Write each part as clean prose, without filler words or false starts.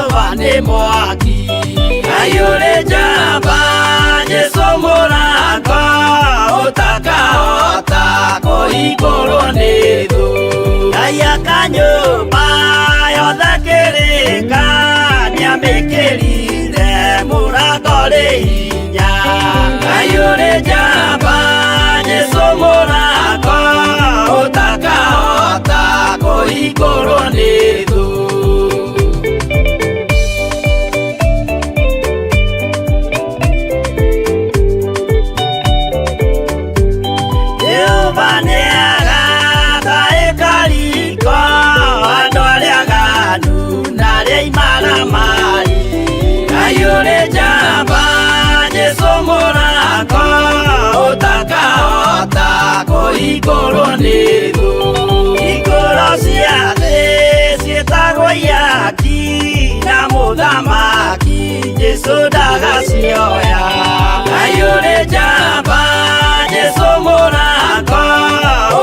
Jehova mwaki ayure jamba Jesu mũrango ũtakahota kũhingũrwo nĩ thũ Ngai akanyũmba yothe kĩrĩka nĩamĩkĩrire mũrango rĩ hinya ayure jamba Jesu mũrango ũtakahota kũhingũrwo nĩ thũ ayure jamba Jesu mũrango ũtakahota kũhingũrwo nĩ thũ hingũro cia thĩ ciĩtagwo ihaki na mũthamaki Jesu ndagacioya ayure jamba Jesu mũrango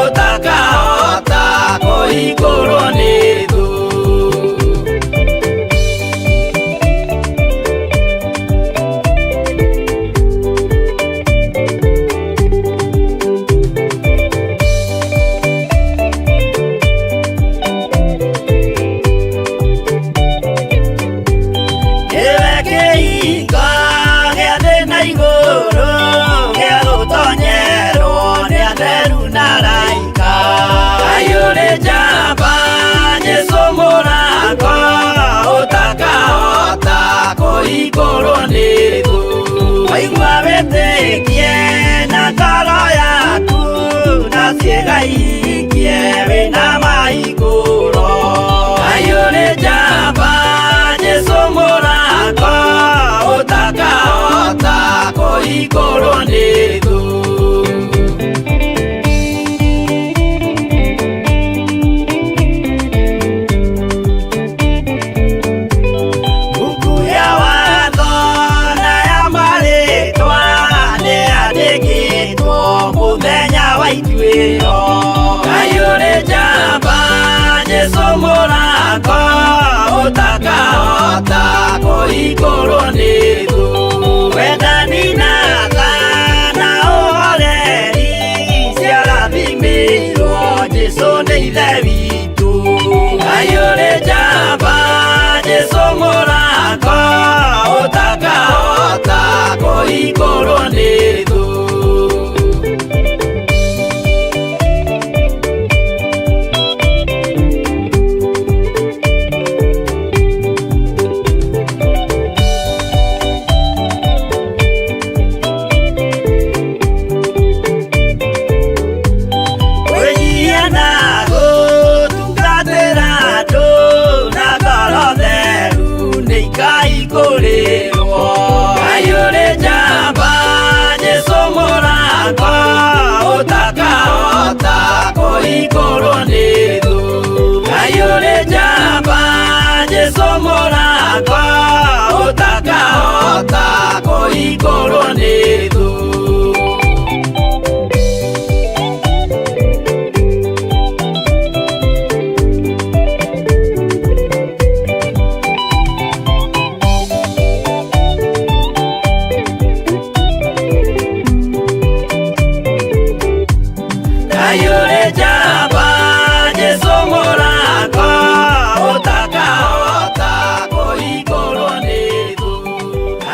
ũtakahota kũhingũrwo nĩ thũ kũhingũrwo nĩ thũ waigua wĩtĩkie na ngoro yaku na ciĩga ihingie wĩna mahingũro ayure jamba Jesu mũrango ũtakahota kũhingũrwo nĩ thũ ayure jamba Jesu mũrango ũtakahota kũhingũrwo nĩ thũ wendani na tha na ũhoreri ciarathimĩirwo Jesu nĩ ithe witũ ayure jamba Jesu mũrango ũtakahota kũhingũrwo nĩ thũ ayure jamba Jesu mũrango ũtakahota kũhingũrwo nĩ thũ ayure jamba Jesu mũrango ũtakahota kũhingũrwo nĩ thũ ayure jamba Jesu mũrango ũtakahota kũhingũrwo nĩ thũ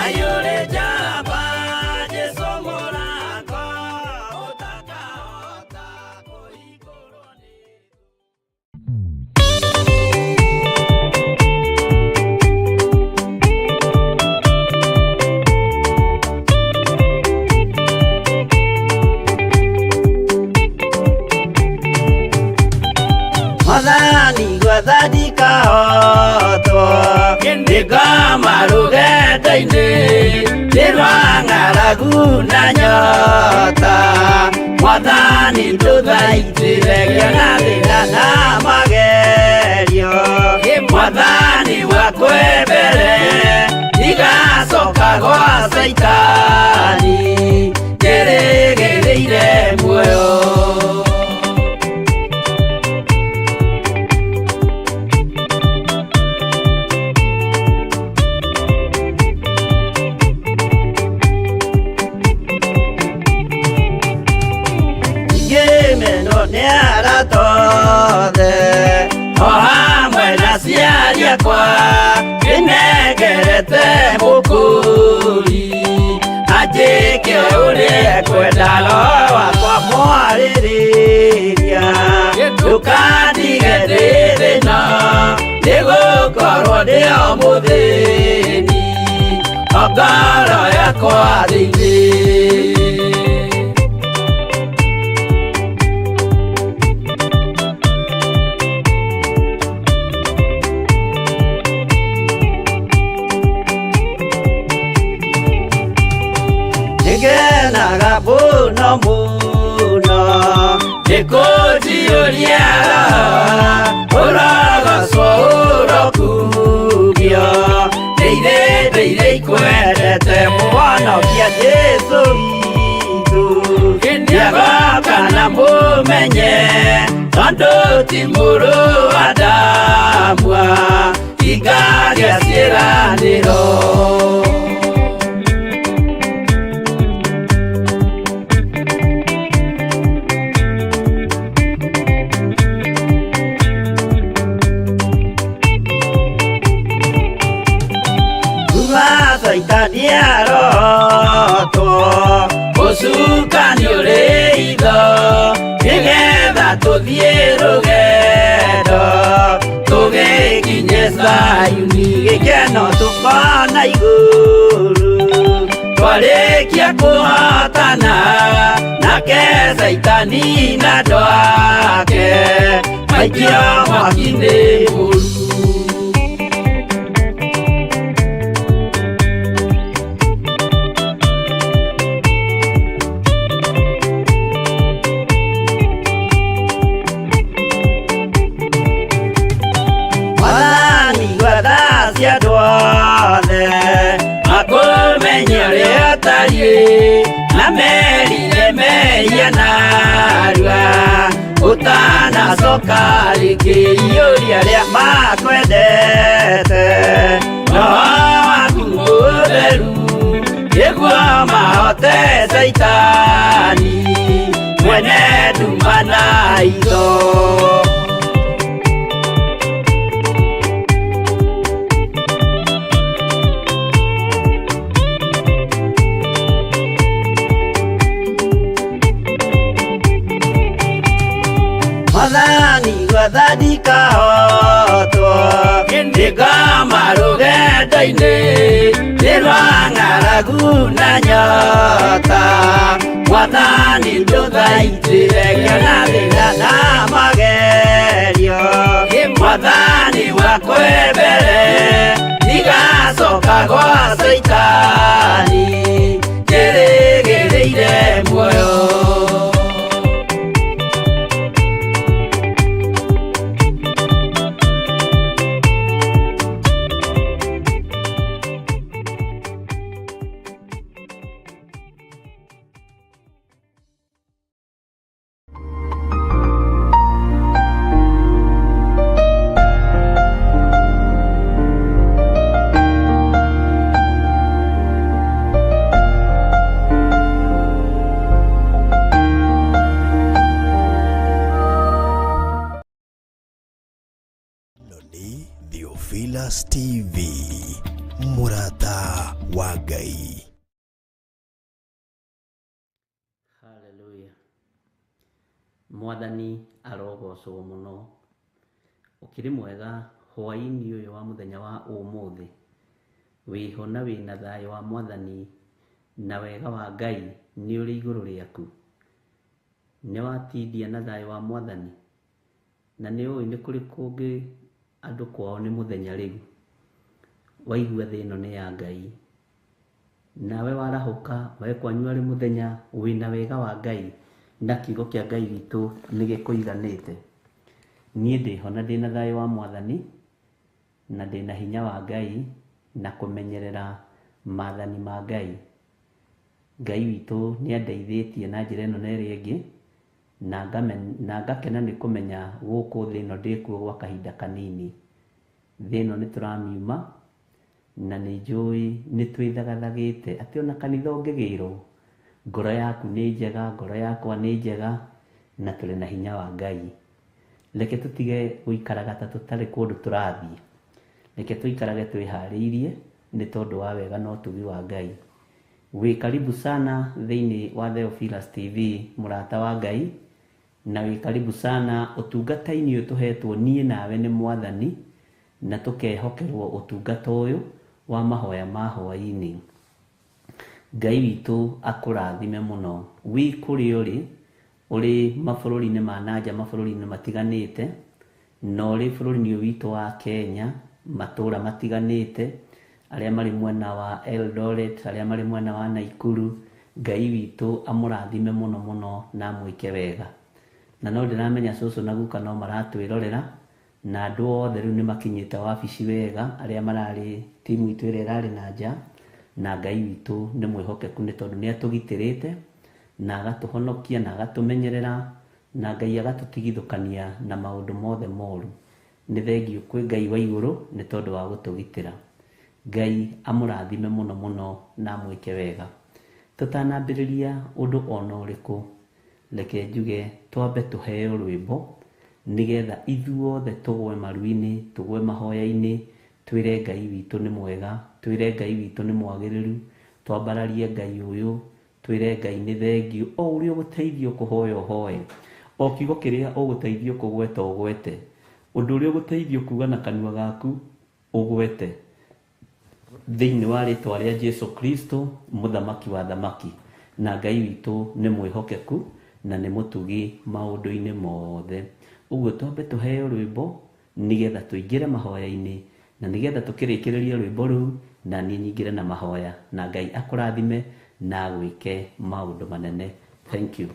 ayure jamba Jesu mũrango ũtakahota kũhingũrwo nĩ Mwathani gwathani kahotwo nĩngoma rũgendo-inĩ nĩrwa ng'aragu na nyota Mwathani ndũthaitĩre gĩa thĩna na magerio Mwathani wakwa mbere igacoka gwa Saitani kĩrĩgĩrĩire muoyo tũtũtũmara tothe o hamwe na ciari akwa inengerete mũkũri anjĩke ũrĩa ekwendaga wakwa mwarĩrĩria ndũkandige ndĩ thĩna nĩgũkorwo ndĩ o mũthĩni o ngoro yakwa thĩinĩ. Ngenaga mũno mũno nĩkũnjiũria ũrogocwo ũrokugio nĩirĩ ikwendete mũhonokia Jesũ witũ nĩagoka na mũmenye tondũ ti mũrũ wa ndamwa ingagĩa ciĩranĩro. Saitani arotwo gũcukani ũrĩ itho nĩgetha tũthiĩ rũgendo tũgĩkinye Zayuni gĩkeno tũkona igũrũ twarĩkia kũhotana nake Saitani na andũ ake maikio mwaki-inĩ mũru. Na merire mehia narua ũtanacoka rĩngĩ iũria rĩa makwendete roho waku mũtheru nĩguo mahote Saitani mwene nduma na itho. Mwathani gwathani kahotwo nĩngoma rũgendo-inĩ nĩ rwa ng'aragu na nyota Mwathani ndũthaitĩre ngĩona thĩna na magerio Mwathani wakwa mbere ndigacoka gwa Saitani njĩrĩgĩrĩire muoyo. Theophilus TV Murata wa Ngai. Hallelujah. Mwathani arogocwo muno. Ukiri mwega hwaini uyu wa muthenya wa umuthi. Wiho na wina thayo wa Mwathani na wega wa Ngai ni uri iguru riaku. Ni watindia na thayo wa Mwathani na ni ui ni kuri kungi andu kwao ni muthenya riu waigua thino ni ya Ngai nawe warahuka we kwanyu ari muthenya wina wega wa Ngai na kiugo kia Ngai witu ni gikuiganite. Nie ndiho na ndina thayo wa Mwathani na ndina hinya wa Ngai na kumenyerera maathani ma Ngai. Ngai witu ni andeithĩtie na njĩra ĩno na ĩrĩa ĩngĩ na ngakena nĩ kũmenya gũkũ thĩ ĩno ndĩkuo gwa kahinda kanini. Thĩ ĩno nĩ tũramiuma na nĩ njũĩ nĩ twĩthagathagĩte atĩ ona kanitha ũngĩgĩrwo ngoro yaku nĩ njega, ngoro yakwa nĩ njega, na tũrĩ na hinya wa Ngai. Reke tũtige gũikaraga ta tũtarĩ kũndũ tũrathiĩ. Reke tũikarage twĩharĩirie nĩ tondũ wa wega na ũtugi wa Ngai. Wĩ karibu sana thĩinĩ wa Theophilus TV, mũrata wa Ngai, na wĩ karibu sana ũtungata-inĩ ũyũ tũhetwo niĩ nawe nĩ Mwathani, na tũkehokerwo ũtungata ũyũ wa mahoya ma hwaĩ-inĩ. Ngai witũ akũrathime mũno. Wĩ kũrĩa ũrĩ mabũrũri-inĩ ma nanja, mabũrũri-inĩ matiganĩte, na ũrĩ bũrũri-inĩ ũyũ witũ wa Kenya, matũũra matiganĩte, arĩa marĩ mwena wa Eldoret, arĩa marĩ mwena wa Naikuru, Ngai witũ amũrathime mũno mũno na amwĩke wega. Na no ndĩramenya cũcũ na guka no maratwĩrorera, na andũ othe rĩu nĩ makinyĩte wabici wega, arĩa mararĩ timu itũ ĩrĩa ĩrarĩ na nja, na Ngai witũ nĩ mwĩhokeku nĩ tondũ nĩ atũgitĩrĩte na agatũhonokia na agatũmenyerera, na Ngai agatũtigithũkania na maũndũ mothe moru. Nĩ thengiũ kwĩ Ngai wa igũrũ nĩ tondũ wa gũtũgitĩra. Ngai amũrathime mũno mũno na amwĩke wega. Tũtanambĩrĩria ũndũ ona ũrĩkũ, reke njuge twambe tũheo rwĩmbo nĩgetha ithuothe tũgwe maru-inĩ, tũgwe mahoya-inĩ, twĩre Ngai witũ nĩ mwega, twĩre Ngai witũ nĩ mwagĩrĩru, twambararie Ngai ũyũ, twĩre Ngai nĩ thengiũ. O ũrĩa ũgũteithio kũhoya ũhoe, o kiugo kĩrĩa ũgũteithio kũgweta ũgwete, ũndũ ũrĩa ũgũteithio kuuga na kanua gaku ũgwete, thĩinĩ wa rĩtwa rĩa Jesu Kristo, mũthamaki wa thamaki. Na Ngai witũ nĩ mwĩhokeku na nĩ mũtugi maũndũ-inĩ mothe. Ũguo twambe tũheo rwĩmbo nĩgetha tũingĩre mahoya-inĩ, na nĩgetha tũkĩrĩkĩrĩria rwĩmbo rũu na niĩ nyingĩre na mahoya, na Ngai akũrathime na agwĩke maũndũ manene. Thank you.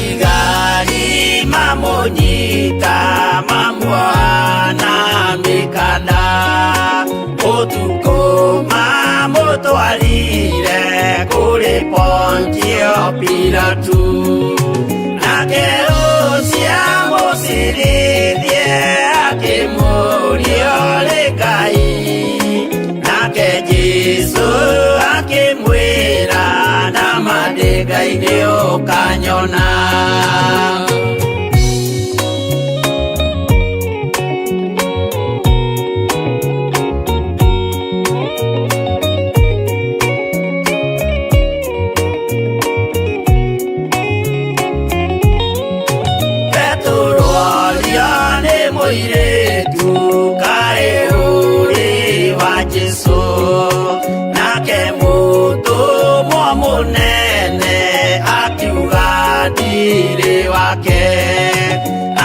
Adigari mamo thĩinĩ ũkanyona.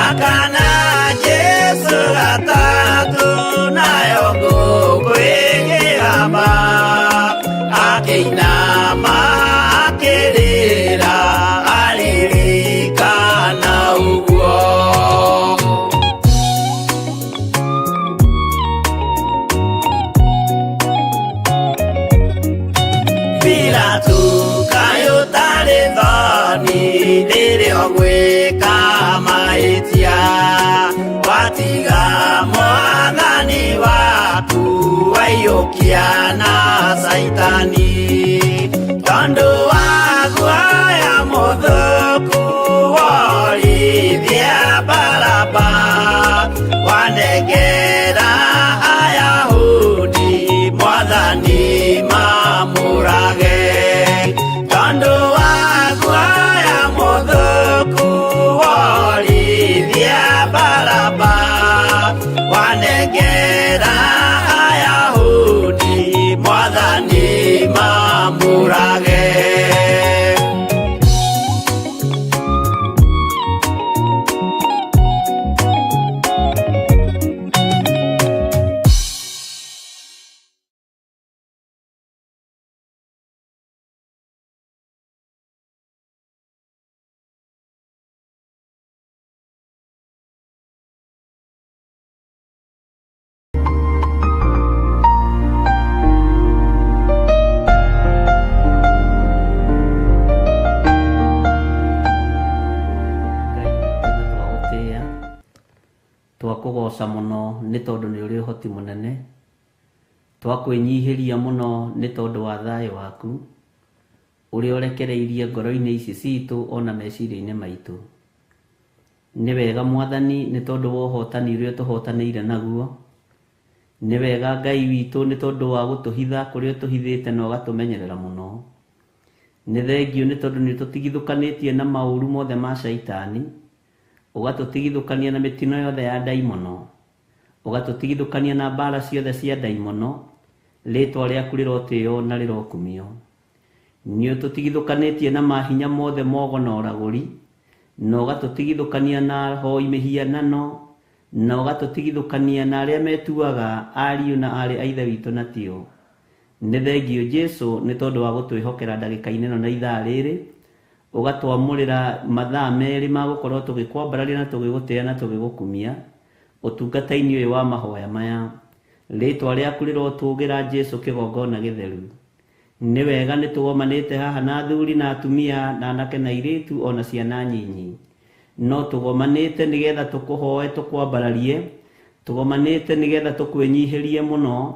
Akana Jesu gatatu nayo ngũkwĩgĩrama, akĩinama akĩrĩra aririkana ũguo. Pilatu kaĩ ũtarĩ thoni rĩrĩa ũgwĩka mahĩtia, watiga mwathani waku waiyũkia na Saitani, tondũ wa guoya mũthũku worithia Baraba, wanengera Ayahudi mwathani mamũrage, tondũ wa guoya mũthũku worithia Baraba, wanengera Ayahudi mwathani mamũrage. Twakũgoca mũno nĩ tondũ nĩ ũrĩ ũhoti mũnene, twakwĩnyihĩria mũno nĩ tondũ wa thayũ waku ũrĩa ũrekereirie ngoro-inĩ ici citũ ona meciria-inĩ maitũ. Nĩ wega Mwathani nĩ tondũ wa ũhotani ũrĩa tũhotanĩire naguo. Nĩ wega Ngai witũ nĩ tondũ wa gũtũhitha kũrĩa ũtũhithĩte na ũgatũmenyerera mũno. Nĩ thengio nĩ tondũ nĩ tũtigithũkanĩtie na maũru mothe ma Shaitani, ũgatũtigithũkania na mĩtino yothe ya ndaimono, ũgatũtigithũkania na mbara ciothe cia ndaimono. Rĩtwa rĩaku rĩrotĩo na rĩrokumio. Nĩ ũtũtigithũkanĩtie na mahinya mothe mogo na ũragũri, na ũgatũtigithũkania na hoi mĩhianano, na ũgatũtigithũkania na arĩa metuaga ariũ na arĩ a ithe witũ na tio. Nĩ thengio Jesu nĩ tondũ wa gũtwĩhokera ndagĩka-inĩ ĩno na ithaa rĩrĩ, ũgatwamũrĩra mathaa merĩ ma gũkorwo tũgĩkwambararia na tũgĩgũtĩa na tũgĩgũkumia ũtungata-inĩ ũyũ wa mahoya maya. Rĩtwa rĩaku rĩrotũgĩra Jesu kĩgongona gĩtheru. Nĩ wega nĩ tũgomanĩte haha na athuri na atumia na anake na airĩtu ona ciana nyinyi, no tũgomanĩte nĩgetha tũkũhoe tũkwambararie, tũgomanĩte nĩgetha tũkwĩnyihĩrie mũno,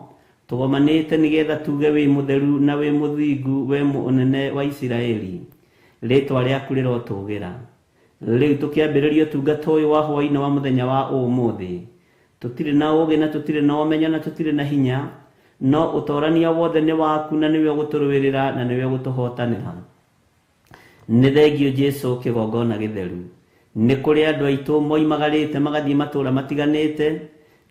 tũgomanĩte nĩgetha tuge wĩ mũtheru na wĩ mũthingu, wĩ mũnene wa Isiraeli. Rĩtwa rĩaku rĩrotũgĩra. Rĩu tũkĩambĩrĩria ũtungata ũyũ wa hwaĩ-inĩ wa mũthenya wa ũmũthĩ, tũtirĩ na ũgĩ na tũtirĩ na ũmenyo na tũtirĩ na hinya, no ũtorania wothe nĩ waku na nĩwe ũgũtũrũĩrĩra na nĩwe ũgũtũhotanĩra. Nĩ thengio Jesu kĩgongona gĩtheru. Nĩ kũrĩ andũ aitũ moimagarĩte magathiĩ matũũra matiganĩte,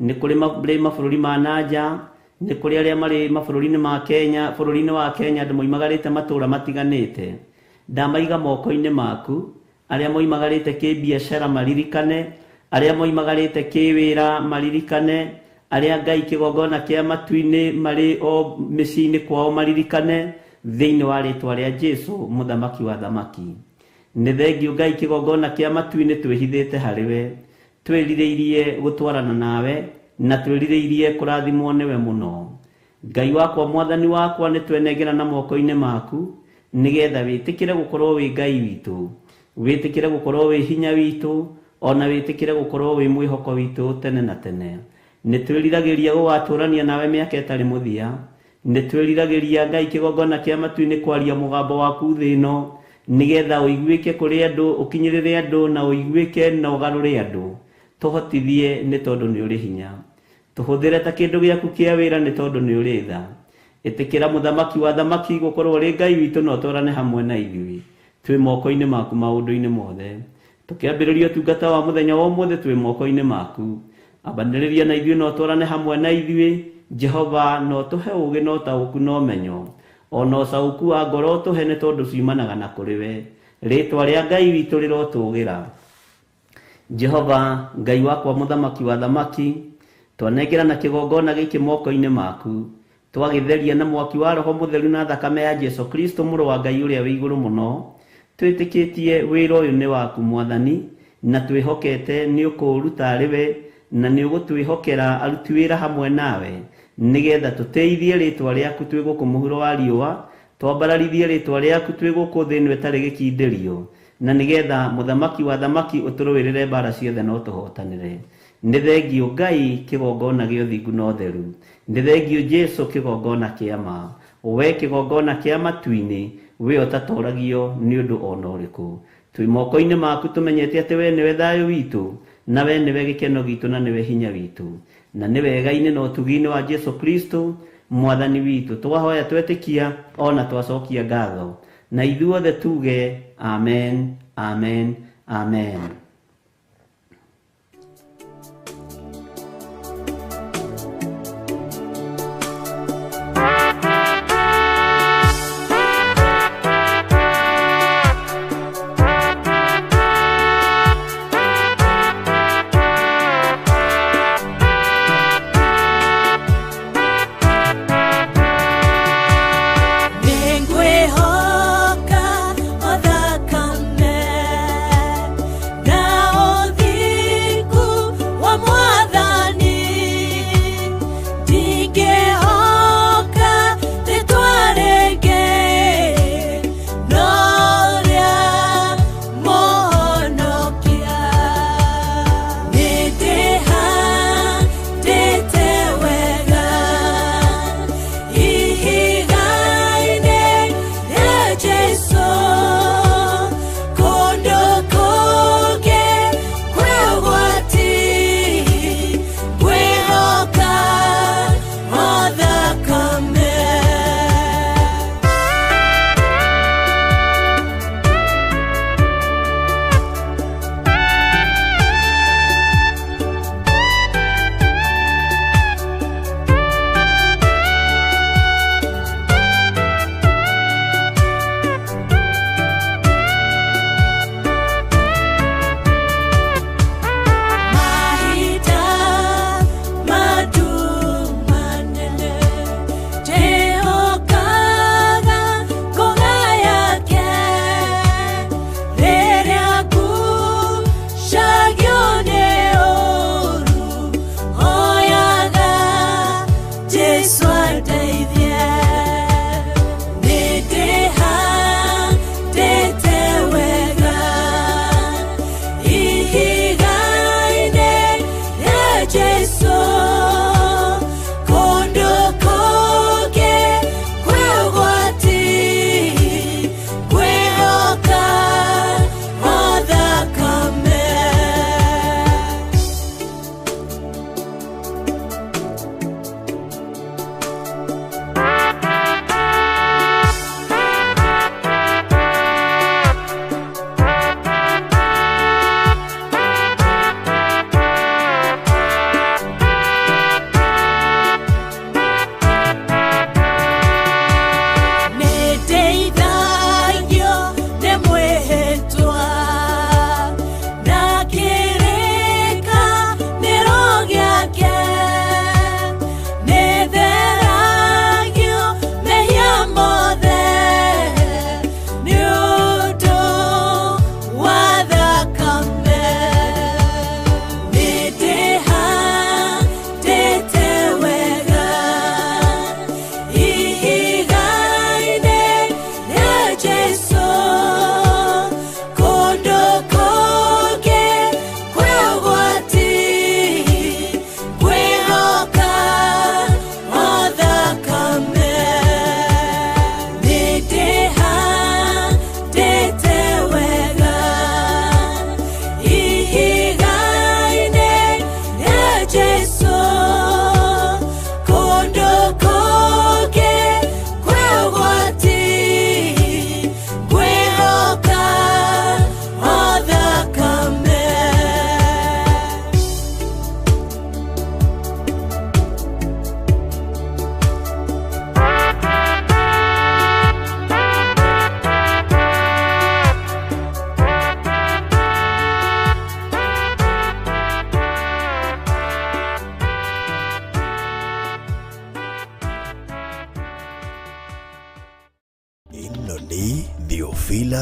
nĩ kũrĩ marĩ mabũrũri ma nanja, nĩ kũrĩ arĩa marĩ mabũrũri-inĩ ma Kenya, bũrũri-inĩ wa Kenya andũ moimagarĩte matũũra matiganĩte. Ndamaiga moko-inĩ maku, arĩa moimagarĩte kĩbiacara maririkane, arĩa moimagarĩte kĩwĩra maririkane, arĩa Ngai kĩgongona kĩa matu-inĩ marĩ o mĩciĩ-inĩ kwao maririkane, thĩinĩ wa rĩtwa rĩa Jesu mũthamaki wa thamaki. Nĩ thengio Ngai kĩgongona kĩa matu-inĩ twĩhithĩte harĩwe, twĩrirĩirie gũtwarana nawe na twĩrirĩirie kũrathimwo nĩwe mũno. Ngai wakwa Mwathani wakwa nĩ twenengera na moko-inĩ maku, nĩgetha wĩtĩkĩre gũkorwo wĩ Ngai witũ, wĩtĩkĩre gũkorwo wĩ hinya witũ, ona wĩtĩkĩre gũkorwo wĩ mwĩhoko witũ tene na tene. Nĩ twĩriragĩria gũgatũrania nawe mĩaka ĩtarĩ mũthia. Nĩ twĩriragĩria Ngai kĩgongona kĩa matu-inĩ kwaria mũgambo waku thĩ ĩno, nigetha uiguike kuri andu ukinyirire andu na uiguike na ugarure andu tuhotithie ni tondu ni uri hinya tuhuthire ta kindu giaku kia wira ni tondu ni uri tha itikira muthamaki wa thamaki gukorwo ri Ngai witu no twarane hamwe na ithui twi moko-ini maku maundu-ini mothe tukiambiriria tungata wa muthenya wa umuthi twi moko-ini maku abaniriria na ithui no twarane hamwe na ithui Jehova no tuhe ugi no tauku no menyo ono sauku wa ngoro tuhe ni tondu ciumanaga na kuri we ritwa ria Ngai witu rirotugira Jehova Ngai wakwa muthamaki wa thamaki twanengera na kigongona giki moko-ini maku twagitheria na mwaki wa roho mutheru na thakame ya Jesu Kristo muru wa Ngai uria wi iguru muno twitikitie wira uyu ni waku mwathani na twihokete ni ukuruta ariwe na ni ugutwihokera aruti wira hamwe nawe nigetha tuteithie ritwa riaku twi guku muhuro wa riua twambararithie ritwa riaku twi guku thi ino itari gikindirio na nigetha muthamaki wa thamaki uturuirire mbara ciothe no tuhotanire ni thengio Ngai kigongona gio thingu no theru ni thengio Jesu kigongona kia ma we kigongona kia matu-ini we otatoragio ni undu ona uriku twi moko-ini maku tumenyete ati we niwe thayo witu na we niwe gikeno gitu na niwe hinya witu na niwe wega-ini na utugi-ini wa Jesu Kristo mwathani witu twahoya twetikia ona twacokia ngatho na ithuothe tuge amen amen amen. Na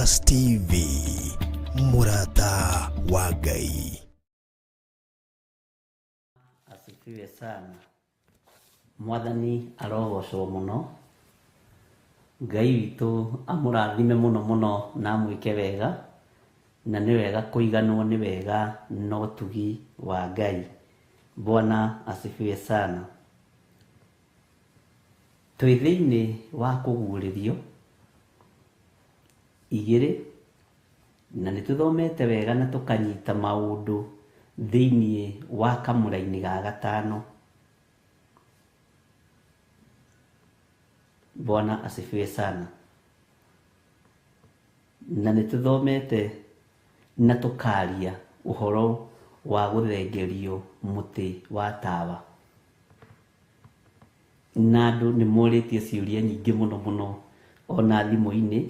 Theophilus TV, Murata wa Ngai. Asifiwe sana. Mwathani arogocwo muno. Ngai witũ amũrathime muno na amwĩke wega, na nĩ wega kũiganwo nĩ wega no tugi wa Ngai. Bwana asifiwe sana. Twĩ thĩinĩ wa kũguũrĩrio igĩrĩ, na nĩ tũthomete wega na tũkanyita maũndũ thĩinĩ wa kamũra-inĩ ga gatano. Bwana asifiwe sana. Na nĩ tũthomete na tũkaria ũhoro wa gũthengerio mũtĩ wa tawa. Na andũ nĩ morĩtie ciũria nyingĩ mũno ona thimũ-inĩ,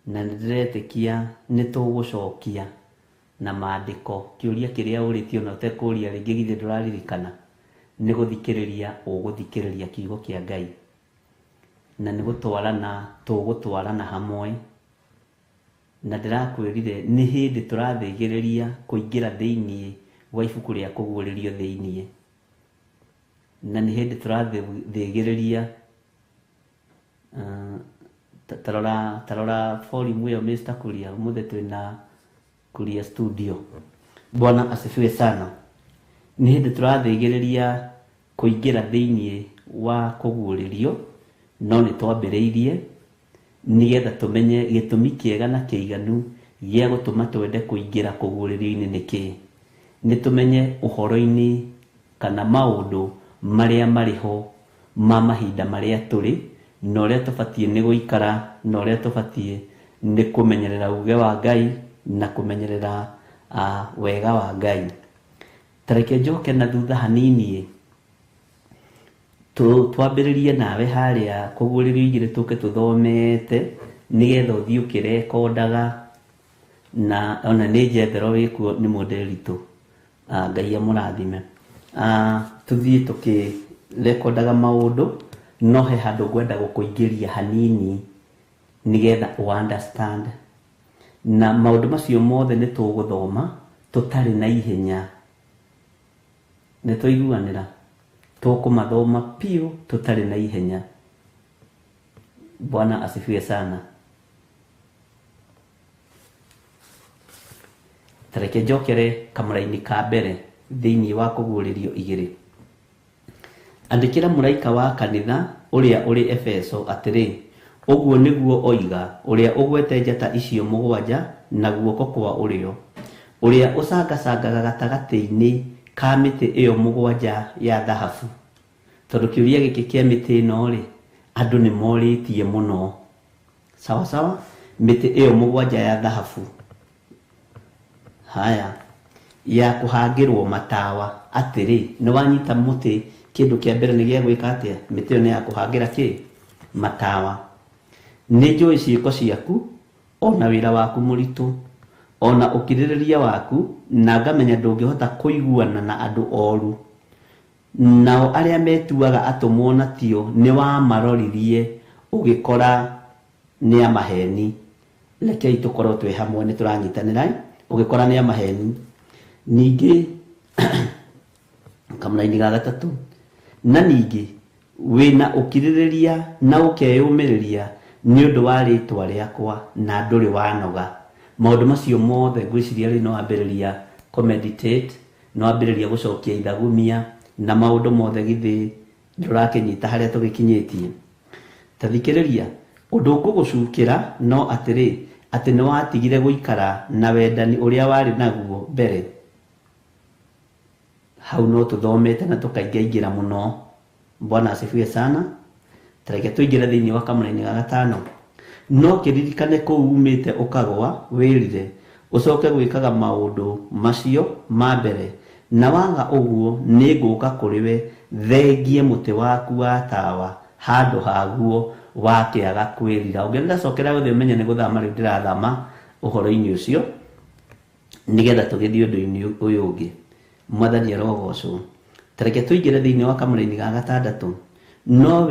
na nĩ ndĩretĩkia nĩ tũgũcokia na maandĩko kĩũria kĩrĩa ũrĩtio na ũtekũria rĩngĩ githĩ ndũraririkana. Nĩ gũthikĩrĩria ũgũthikĩrĩria kiugo kĩa Ngai, na nĩ tũgũtwarana hamwe. Na ndĩrakwĩrire nĩ hĩndĩ tũrathĩgĩrĩria kũingĩra thĩinĩ wa ibuku rĩa kũguũrĩrio thĩinĩ, na nĩ hĩndĩ tũrathĩgĩrĩria tarora volume ĩyo Mr. Kuria, mũthĩ twĩna Kuria studio. Bwana asifiwe sana. Nĩ hĩndĩ tũrathĩgĩrĩria kũingĩra thĩinĩ wa kũguũrĩrio, no nĩ twambĩrĩirie nĩgetha tũmenye gĩtũmi kĩega na kĩiganu gĩa gũtũma twende kũingĩra kũguũrĩrio-inĩ nĩ kĩĩ. Nĩ tũmenye ũhoro-inĩ kana maũndũ marĩa marĩ ho ma mahinda marĩa tũrĩ, na ũrĩa tũbatiĩ nĩ gũikara, na ũrĩa tũbatiĩ nĩ kũmenyerera uge wa Ngai na kũmenyerera wega wa Ngai. Tareke njoke na thutha hanini twambĩrĩrie nawe harĩa kũguũrĩrio igĩrĩ tũke tũthomete nĩgetha ũthiĩ ũkĩrekondaga, na ona nĩ njetherwo wĩkuo nĩ mũndĩritũ. Ngai amũrathime. Tũthiĩ tũkĩrekondaga maũndũ, no he handũ ngwenda gũkũingĩria hanini nĩgetha understand. Na maũndũ macio mothe nĩ tũgũthoma tũtarĩ na ihenya. Nĩ tũiguanĩra, tũkũmathoma piũ tũtarĩ na ihenya. Bwana asifiwe sana. Tareke njokere kamũra-inĩ ka mbere thĩinĩ wa kũguũrĩrio igĩrĩ. Andĩkĩra mũraika wa kanitha ũrĩa ũrĩ Efeso atĩrĩ, ũguo nĩguo oiga ũrĩa ũgwete njata icio mũgwanja na guoko kwa ũrĩo, ũrĩa ũcangacangaga gatagatĩ-inĩ ka mĩtĩ ĩyo mũgwanja ya thahabu. Tondũ kĩũria gĩkĩ kĩa mĩtĩ ĩno rĩ, andũ nĩ morĩtie mũno. Sawa, mĩtĩ ĩyo mũgwanja ya thahabu, haya, ya kũhangĩrwo matawa. Atĩrĩ, nĩ wanyita mũtĩ, kĩndũ kĩa mbere nĩ gĩa gwĩka atĩa? Mĩtĩ ĩyo nĩ ya kũhangĩra kĩ? Matawa. Nĩ njũĩ ciĩko ciaku, ona wĩra waku mũritũ, ona ũkirĩrĩria waku, na ngamenya ndũngĩhota kũiguana na andũ oru. Nao arĩa metuaga atũmwo na tio nĩ wamaroririe ũgĩkora nĩ a maheni. Rekei tũkorwo twĩ hamwe, nĩ tũranyitanĩra. Ũgĩkora nĩ a maheni. Ningĩ kamũra-inĩ ga gatatũ, na ningĩ wĩna ũkirĩrĩria na ũkeyũmĩrĩria nĩ ũndũ wa rĩtwa rĩakwa na ndũrĩ wanoga. Maũndũ macio mothe ngwĩciria rĩ no wambĩrĩria kũmeditate, no wambĩrĩria gũcokia ithagumia na maũndũ mothe githĩ ndũrakĩnyita harĩa tũgĩkinyĩtie. Ta thikĩrĩria, ũndũ ũkũgũcukĩra no atĩrĩ, atĩ nĩ watigire gũikara na wendani ũrĩa warĩ naguo mbere. Hau no tũthomete na tũkaingĩra mũno. Bwana asifiwe sana. Tareke tũingĩre thĩinĩ wa kamũra-inĩ ga gatano. No kĩririkane kũu umĩte ũkagwa wĩrire ũcoke gwĩkaga maũndũ macio ma mbere, na waga ũguo nĩ ngũka kũrĩ we thengie mũtĩ waku wa tawa handũ haguo wakĩaga kwĩrira. Ũngĩenda cokera gũthiĩ ũmenye nĩ gũthama rĩu ndĩrathama ũhoro-inĩ ũcio nĩgetha tũgĩthiĩ ũndũ-inĩ ũyũ ũngĩ. Mwathani arogocwo. Tareke tũingĩre thĩinĩ wa kamũra-inĩ ga gatandatũ. No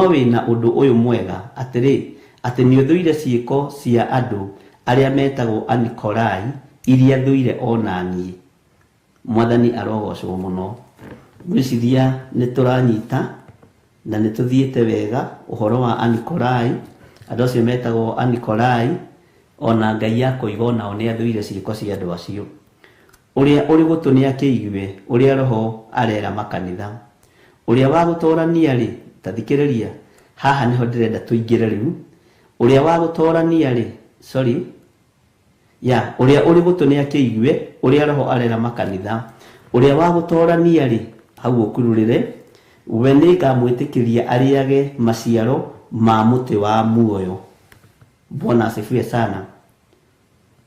wĩna ũndũ ũyũ mwega atĩrĩ, atĩ nĩ ũthũire ciĩko cia andũ arĩa metagwo Anikolai iria thũire ona niĩ. Mwathani arogocwo mũno. Ngwĩciria nĩ tũranyita na nĩ tũthiĩte wega ũhoro wa Anikolai. Andũ acio metagwo Anikolai, ona Ngai akũiga onao nĩ athũire ciĩko cia andũ acio. Ũrĩa ũrĩ gũtũ nĩ akĩigue ũrĩa Roho arera makanitha. Ũrĩa wa gũtoorania rĩ, ta thikĩrĩria, haha niho ndĩrenda tũingĩre rĩu. Ũrĩa wa gũtoorania rĩ, ũrĩa ũrĩ gũtũ nĩ akĩigue ũrĩa Roho arera makanitha. Ũrĩa wa gũtoorania rĩ, hau ũkururĩre, we nĩ ngamwĩtĩkĩria arĩage maciaro ma mũtĩ wa muoyo. Bwana asifiwe sana.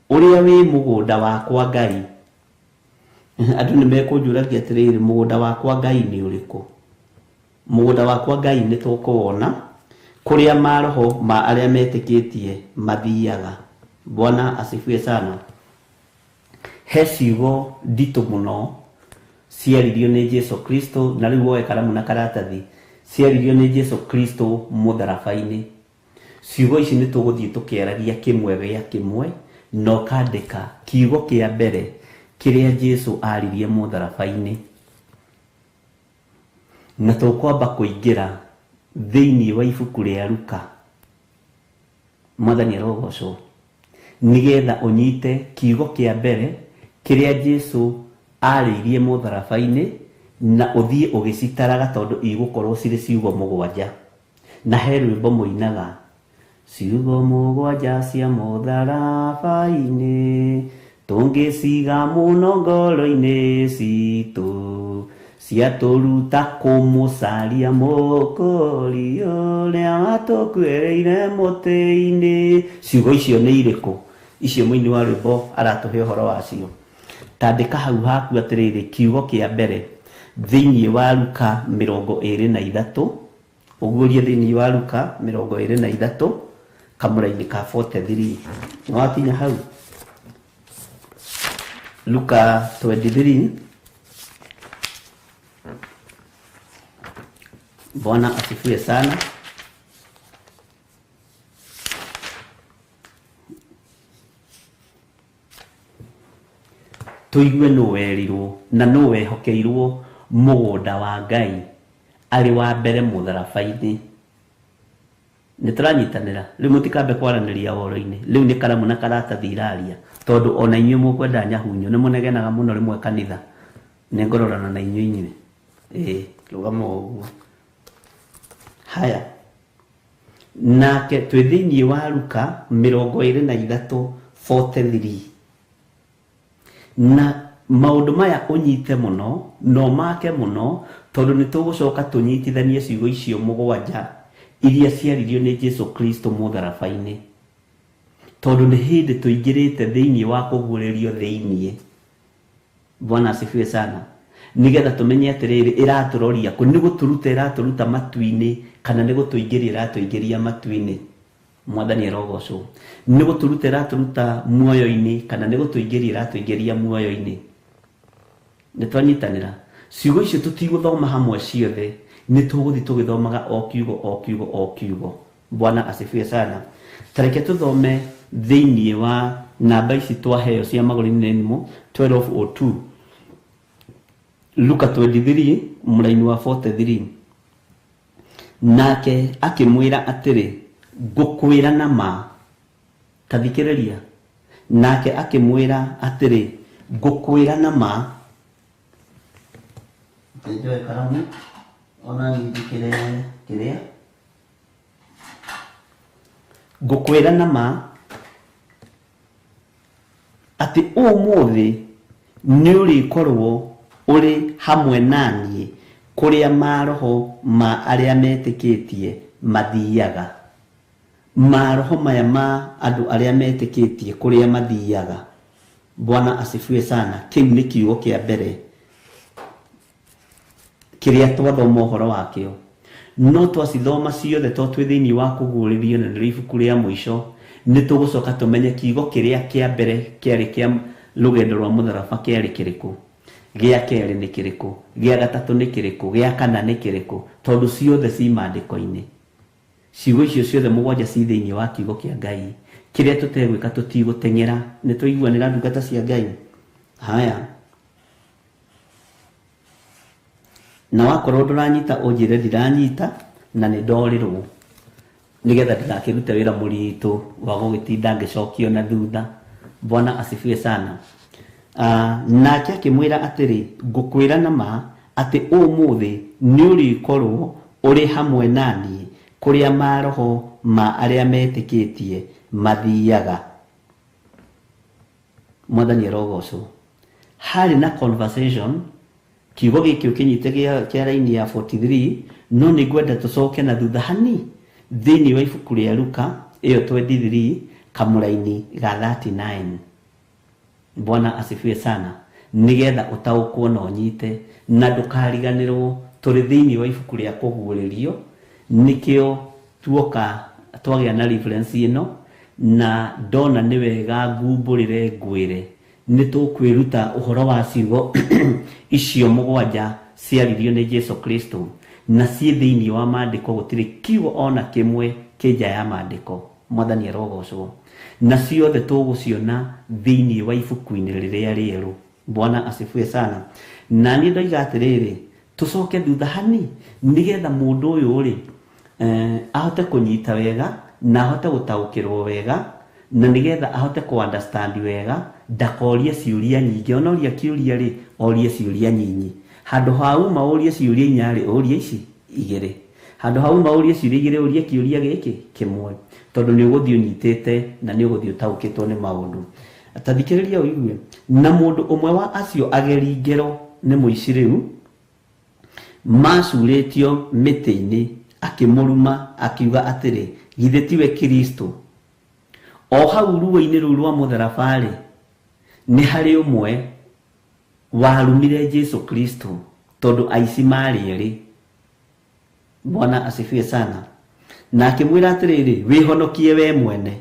Ũrĩa wĩ mũgũnda wakwa Ngai. Andũ nĩ mekũnjũragia atĩrĩrĩ, mũgũnda wakwa Ngai nĩ ũrĩkũ? Mũgũnda wakwa Ngai nĩ tũkũwona kũrĩa maroho ma arĩa metĩkĩtie mathiaga. Bwana asifiwe sana. He ciugo nditũ mũno ciaririo nĩ Jesu Kristo, na rĩu woe karamu na karatathi, ciaririo nĩ Jesu Kristo mũtharaba-inĩ. Ciugo ici nĩ tũgũthiĩ tũkĩaragia kĩmwe gĩa kĩmwe, na ũkandĩka kiugo kĩa mbere kĩrĩa Jesu aririe mũtharaba-inĩ. Na tũkwamba kũingĩra thĩinĩ wa ibuku rĩa Luka. Mwathani arogocwo. Nĩgetha ũnyite kiugo kĩa mbere kĩrĩa Jesu arĩirie mũtharaba-inĩ, na ũthiĩ ũgĩcitaraga tondũ igũkorwo cirĩ ciugo mũgwanja. Na he rwĩmbo mũinaga, ciugo mũgwanja cia mũtharaba-inĩ tũngĩciga mũno ngoro-inĩ citũ, ciatũruta kũmũcaria mũkũri ũrĩa watũkuĩrĩire mũtĩ-inĩ. Ciugo icio nĩ irĩkũ? Icio mũini wa rwĩmbo aratũhe ũhoro wacio. Tandĩka hau haku atĩrĩrĩ, kiugo kĩa mbere thĩinĩ wa Luka 23. Ũguũrie thĩinĩ wa Luka 23 kamũra-inĩ ka 43. Nĩwakinya hau? Luka 23. Bwana asifiwe sana. Tũigue nũ werirwo na nũ wehokeirwo mũgũnda wa Ngai arĩ wa mbere mũtharaba-inĩ. Nĩ tũranyitanĩra rĩu, mũtikambe kwaranĩria woro-inĩ. Rĩu nĩ karamu na karatathi iraria, tondũ ona inyuĩ mũkwenda nyahunyo nĩ mũnegenaga mũno rĩmwe kanitha. Nĩ ngororana na inyuĩ inyuĩ. Rũgama ũguo. Haya, nake twĩ thĩinĩ wa Luka 23:43. Na maũndũ maya ũnyite mũno, no make mũno, tondũ nĩ tũgũcoka tũnyitithanie ciugo icio mũgwanja iria ciaririo nĩ Jesu Kristo mũtharaba-inĩ. Tondũ nĩ hĩndĩ tũingĩrĩte thĩinĩ wa kũguũrĩrio thĩinĩ. Bwana asifiwe sana. Nĩgetha tũmenye atĩrĩrĩ, ĩratũroria kũ? Nĩ gũtũruta ĩratũruta matu-inĩ, kana nĩ gũtũingĩria ĩratũingĩria matu-inĩ? Mwathani arogocwo. Nĩ gũtũruta ĩratũruta muoyo-inĩ, kana nĩ gũtũingĩria ĩratũingĩria muoyo-inĩ? Nĩ twanyitanĩra. Ciugo icio tũtigũthoma hamwe ciothe, nĩ tũgũthiĩ tũgĩthomaga o kiugo o kiugo o kiugo. Bwana asifiwe sana. Tareke tũthome thĩinĩ wa namba ici twaheo cia magũrũ-inĩ nĩmo 12:02. Luka 23 mũraini wa 43. Nake akĩmwĩra atĩrĩ, ngũkwĩra na ma. Ta thikĩrĩria. Nake akĩmwĩra atĩrĩ, ngũkwĩra na ma. Njoe karamu ona ngĩkĩre kĩrĩa. Ngũkwĩra na ma atĩ ũmũthĩ nĩ ũrĩkorwo ũrĩ hamwe naniĩ kũrĩa maroho ma arĩa metĩkĩtie mathiaga. Maroho maya ma andũ arĩa metĩkĩtie kũrĩa mathiaga. Bwana asifiwe sana. Kĩu nĩ kiugo kĩa mbere kĩrĩa twathoma ũhoro wakĩo. No twacithoma ciothe to twĩ thĩinĩ wa kũguũrĩrio na nĩ ibuku rĩa mũico, nĩ tũgũcoka tũmenye kiugo kĩrĩa kĩa mbere kĩarĩ kĩa rũgendo rwa mũtharaba kĩarĩ kĩrĩkũ, gĩa kerĩ nĩ kĩrĩkũ, gĩa gatatũ nĩ kĩrĩkũ, gĩa kana nĩ kĩrĩkũ, tondũ ciothe ci maandĩko-inĩ. ciugo icio ciothe mũgwanja ci thĩinĩ wa kiugo kĩa Ngai. Kĩrĩa tũtegwĩka tũtigũteng'era. Nĩ tũiguanĩra ndungata cia Ngai. Haya, na wakorwo ndũranyita ũnjĩre ndiranyita na nĩ ndorĩrwo, nigetha ndigakĩrute wĩra mũritũ wa gũgĩtinda ngĩcokio na thutha. Bwana asifiwe sana. Nake akĩmwĩra atĩrĩ, ngũkwĩra na ma atĩ ũmũthĩ nĩ ũrĩkorwo ũrĩ hamwe naniĩ kũrĩa maroho ma arĩa metĩkĩtie mathiaga. Mwathani arogocwo. Harĩ na conversation, kiugo gĩkĩ ũkĩnyite kĩa raini ya 43, no nĩ ngwenda tũcoke na thutha hani thĩinĩ wa ibuku rĩa Luka ĩyo 23 kamũraini ga 39. Bwana asifiwe sana. Nigetha ũtaũkwo na ũnyite na ndũkariganĩrwo tũrĩ thĩinĩ wa ibuku rĩa kũguũrĩrio. Nĩkĩo tuoka twagĩa na reference ĩno, na ndona nĩ wega ngumbũrĩre ngwĩre nĩ tũkwĩruta ũhoro wa ciugo icio mũgwanja ciaririo nĩ Jesu Kristo, na ciĩ thĩinĩ wa maandĩko. Gũtirĩ kiugo ona kĩmwe kĩnja ya maandĩko. Mwathani arogocwo. Na ciothe tũgũciona thĩinĩ wa ibuku-inĩ rĩrĩa rĩerũ. Bwana asifiwe sana. Na niĩ ndoiga atĩrĩrĩ, tũcoke thutha hani nigetha mũndũ ũyũ rĩ ahote kũnyita wega na ahote gũtaũkĩrwo wega, na nigetha ahote ku understand wega, ndakorie ciũria nyingĩ. Ona ũria kĩũria rĩ, orie ciũria nyinyi. Handũ hau maũrie ciũria inya rĩ, ũrie ici igĩrĩ. Handũ hau maũrie ciũria igĩrĩ, ũrie kĩũria gĩkĩ kĩmwe, tondũ nĩ ũgũthiĩ ũnyitĩte na nĩ ũgũthiĩ ũtaũkĩtwo nĩ maũndũ. Tathikĩrĩria ũigue. Na mũndũ ũmwe wa acio ageri ngero nĩ mũici rĩu macurĩtio mĩtĩ-inĩ akĩmũruma akiuga atĩrĩ, githĩ tiwe Kristo? O hau ruo-inĩ rũu rwa mũtharaba rĩ, nĩ harĩ ũmwe warumire Jesu Kristo, tondũ aici marĩ erĩ. Bwana asifiwe sana. Na akĩmwĩra atĩrĩrĩ, wĩhonokie we mwene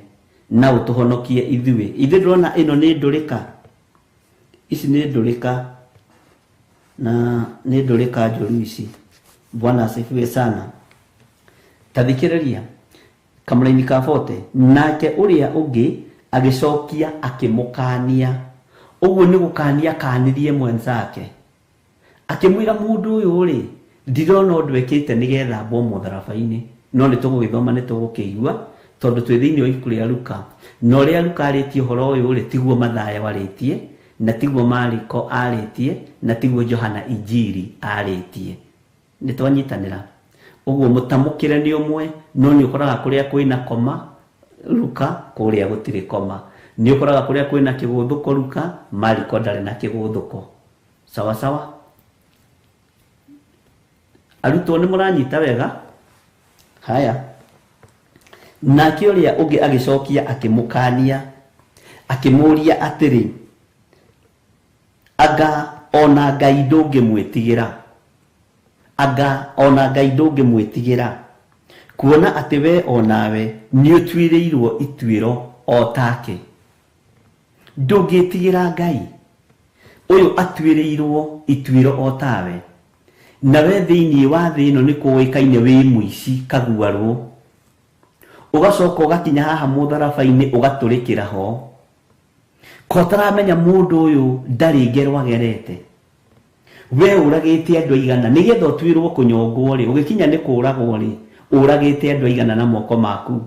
na ũtũhonokie ithuĩ. Ithuĩ ndĩrona ĩno nĩ ndũrĩka. Ici nĩ ndũrĩka, na nĩ ndũrĩka njũru ici. Bwana asifiwe sana. Tathikĩrĩria kamũraini ka 40. Nake ũrĩa ũngĩ agĩcokia akĩmũkania. Ũguo nĩ gũkania kanirie mwenzake. Akĩmwĩra mũndũ ũyũ rĩ, ndirona ũndũ wekĩte nĩgetha mbwo mũtharaba-inĩ, no nĩ tũgũgĩthoma nĩ tũgũkĩigua, tondũ twĩ thĩinĩ wa ibuku rĩa Luka. Na ũrĩa Luka arĩtie ũhoro ũyũ rĩ, tiguo Mathayo arĩtie, na tiguo Mariko arĩtie, na tiguo Johana Injiri arĩtie. Nĩ twanyitanĩra. Ũguo mũtamũkĩre nĩ ũmwe, no nĩ ũkoraga kũrĩa kwĩna koma Luka, kũrĩa gũtirĩ koma. Nĩ ũkoraga kũrĩa kwĩna kĩgũthũko Luka, Mariko ndarĩ na kĩgũthũko. Sawa sawa. Arutwo nĩ mũranyita wega. Haya. Nake ũrĩa ũngĩ agĩcokia akĩmũkania, akĩmũria atĩrĩ, anga ona Ngai ndũngĩmwĩtigĩra? Anga ona Ngai ndũngĩmwĩtigĩra? Kuona atĩ we onawe nĩ ũtuĩrĩirwo ituĩro o take. Ndũngĩtigĩra Ngai ũyũ atuĩrĩirwo ituĩro o tawe, na we thĩinĩ wa thĩ ĩno nĩ kũĩkaine wĩ mũici kaguarwo, ũgacoka ũgakinya haha mũtharaba-inĩ ũgatũrĩkĩra ho. Ko taramenya mũndũ ũyũ ndarĩ ngero agerete. We ũragĩte andũ aigana nĩgetha ũtuĩrwo kũnyongwo rĩ, ũgĩkinya nĩ kũragwo rĩ, ũragĩte andũ aigana na moko maku,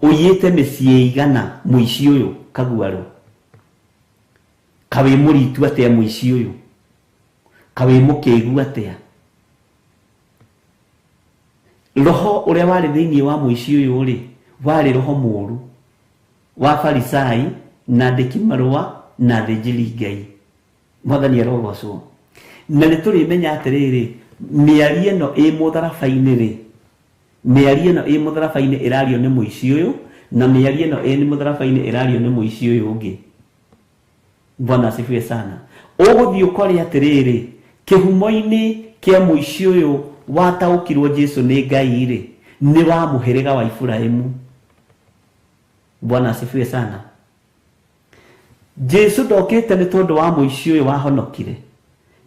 ũiyĩte mĩciĩ igana mũici ũyũ kaguarwo. Kawĩ mũritu atĩa mũici ũyũ? Kawĩ mũkĩigu atĩa? Roho ũrĩa warĩ thĩinĩ wa mũici ũyũ rĩ, warĩ roho mũũru wa Farisai na andĩki marũa na athĩnjĩri Ngai. Mwathani arogocwo. Na nĩ tũrĩmenya atĩrĩrĩ, mĩario ĩno ĩ mũtharaba-inĩ rĩ, mĩario ĩno ĩ mũtharaba-inĩ ĩrario nĩ mũici ũyũ, na mĩario ĩno ĩ mũtharaba-inĩ ĩrario nĩ mũici ũyũ ũngĩ. Bwana asifiwe sana. Ũgũthiĩ ũkore atĩrĩrĩ, kĩhumo-inĩ kĩa mũici ũyũ wataũkirwo Jesu nĩ Ngai rĩ, nĩ wa mũhĩrĩga wa Iburahĩmu. Bwana asifiwe sana. Jesu ndokĩte nĩ tondũ wa mũici ũyũ wahonokire.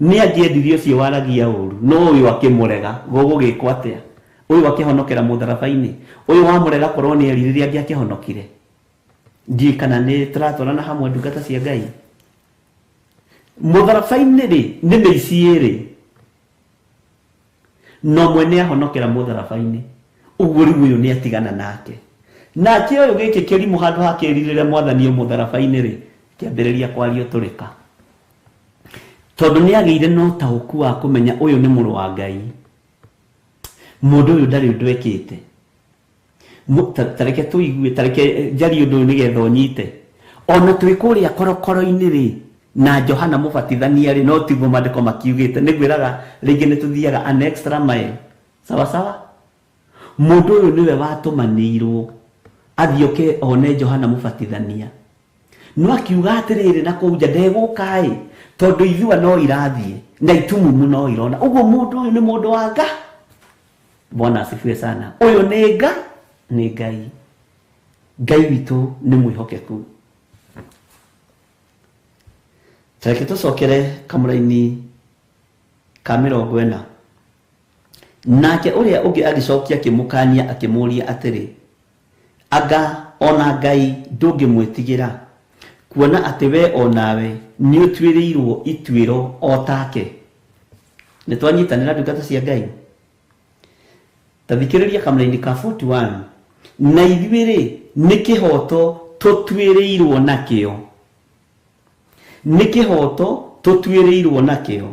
Nĩ angĩendirie ũcio waragia ũru, no ũyũ akĩmũrega, gũgũgĩkwo atĩa? uyu akihonokera mutharabaini uyu wamurera korwo ni eririria ngiakihonokire ndi kana ni turatwarana hamwe ndungata cia Ngai mutharabaini ri ni meici ri no mwene ahonokera mutharabaini uguo riu uyu ni atigana nake nake uyu giki kirimu handu hakiririre mwathani mutharabaini ri kiambiriria kwario turika tondu ni ageire no tauku wa kumenya uyu ni muru wa Ngai mundu uyu ndari ndwekite tareke tuigue tareke jari undu ni getho nyite ona twikuria korokoro-ini ri na Johana Mubatithania ri no tiguo mandiko makiugite nigwiraga ringi ni tuthiaga an extra mile sawa sawa mundu uyu niwe watumanirwo athioke one Johana Mubatithania no akiuga atiriri na kuu nja ndegukai tondu ithua no irathie na itumumu no irona uguo mundu uyu ni mundu wa Ngai. Bwana asifiwe sana. Uyu ni Ngai. Ngai witu ni mwihokeku. Tareke tucokere kamuraini ka 40 nake uria ungi agicokia kimukania akimuria atiri aga ona Ngai ndungimwitigira kuona ati we onawe ni utwirirwo itwiro otake ni twanyitanira ndungata cia Ngai tathikiriria kamuraini ka 41 na ithuiri ni kihoto tutwirirwo nakio ni kihoto tutwirirwo nakio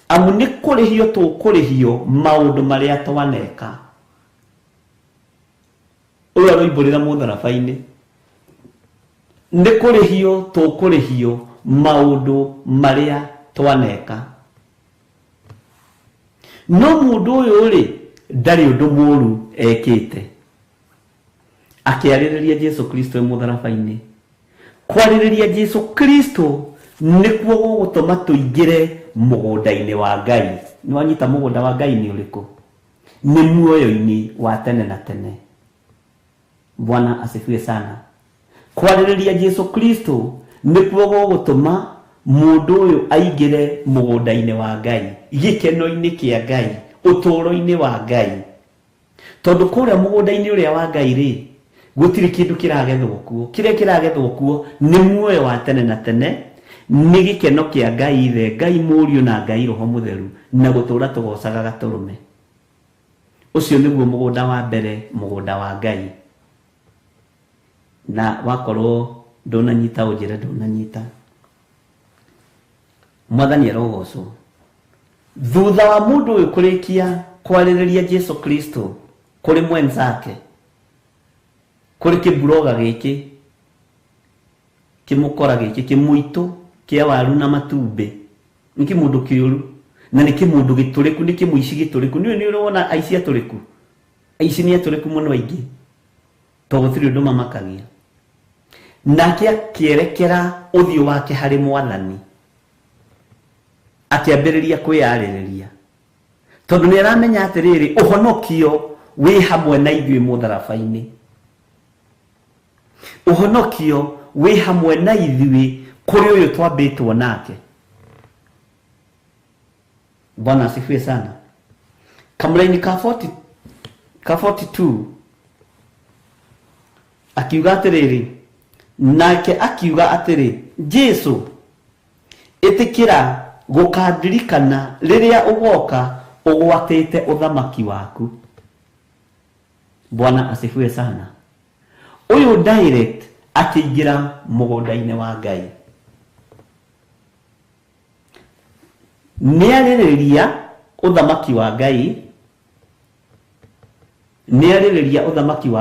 amu ni kurihio tukurihio maundu maria twaneka uyu aroimburira mutharabaini ni kurihio tukurihio maundu maria twaneka no mundu uyu ri ndari undu muru ekite akiaririria Jesu Kristo mutharabaini kwaririria Jesu Kristo nikuo gugutuma tuingire mugunda-ini wa Ngai ni wanyita mugunda wa Ngai ni uriku ni muoyo-ini wa tene na tene. Bwana asifiwe sana. Kwaririria Jesu Kristo nikuo gugutuma mundu uyu aingire mugunda-ini wa Ngai gikeno-ini kia Ngai uturo-ini wa Ngai tondu kuria mugunda-ini uria wa Ngai ri gutiri kindu kiragethwo kuo kiria kiragethwo kuo ni muoyo wa tene na tene ni gikeno kia Ngai ithe Ngai Muriu na Ngai Roho Mutheru na gutura tugocaga gaturume ucio niguo mugunda wa mbere mugunda wa Ngai na wakorwo ndunanyita ujire ndunanyita mwathani arogocwo thutha wa mundu uyu kurikia kwaririria Jesu Kristo kuri mwenzake kuri kiburoga giki kimukora giki kimuito kia waru na matumbe niki mundu kiuru na niki mundu gituriku niki muici gituriku ni urona aici aturiku aici ni aturiku muno aingi to gutiri undu mamakagia nake akierekera uthio wake hari mwathani akiambiriria kwiyaririria tondu ni aramenya atiriri uhonokio wi hamwe na ithui mutharabaini uhonokio wi hamwe na ithui kuri uyu twambitwo nake. Bwana asifiwe sana. Kamuraini ka 42 akiuga atiriri nake akiuga atiri Jesu itikira gukandirikana riria ugoka ugwatite uthamaki waku. Bwana asifiwe sana. Uyu direct akiingira mugunda-ini wa Ngai niaririria uthamaki wa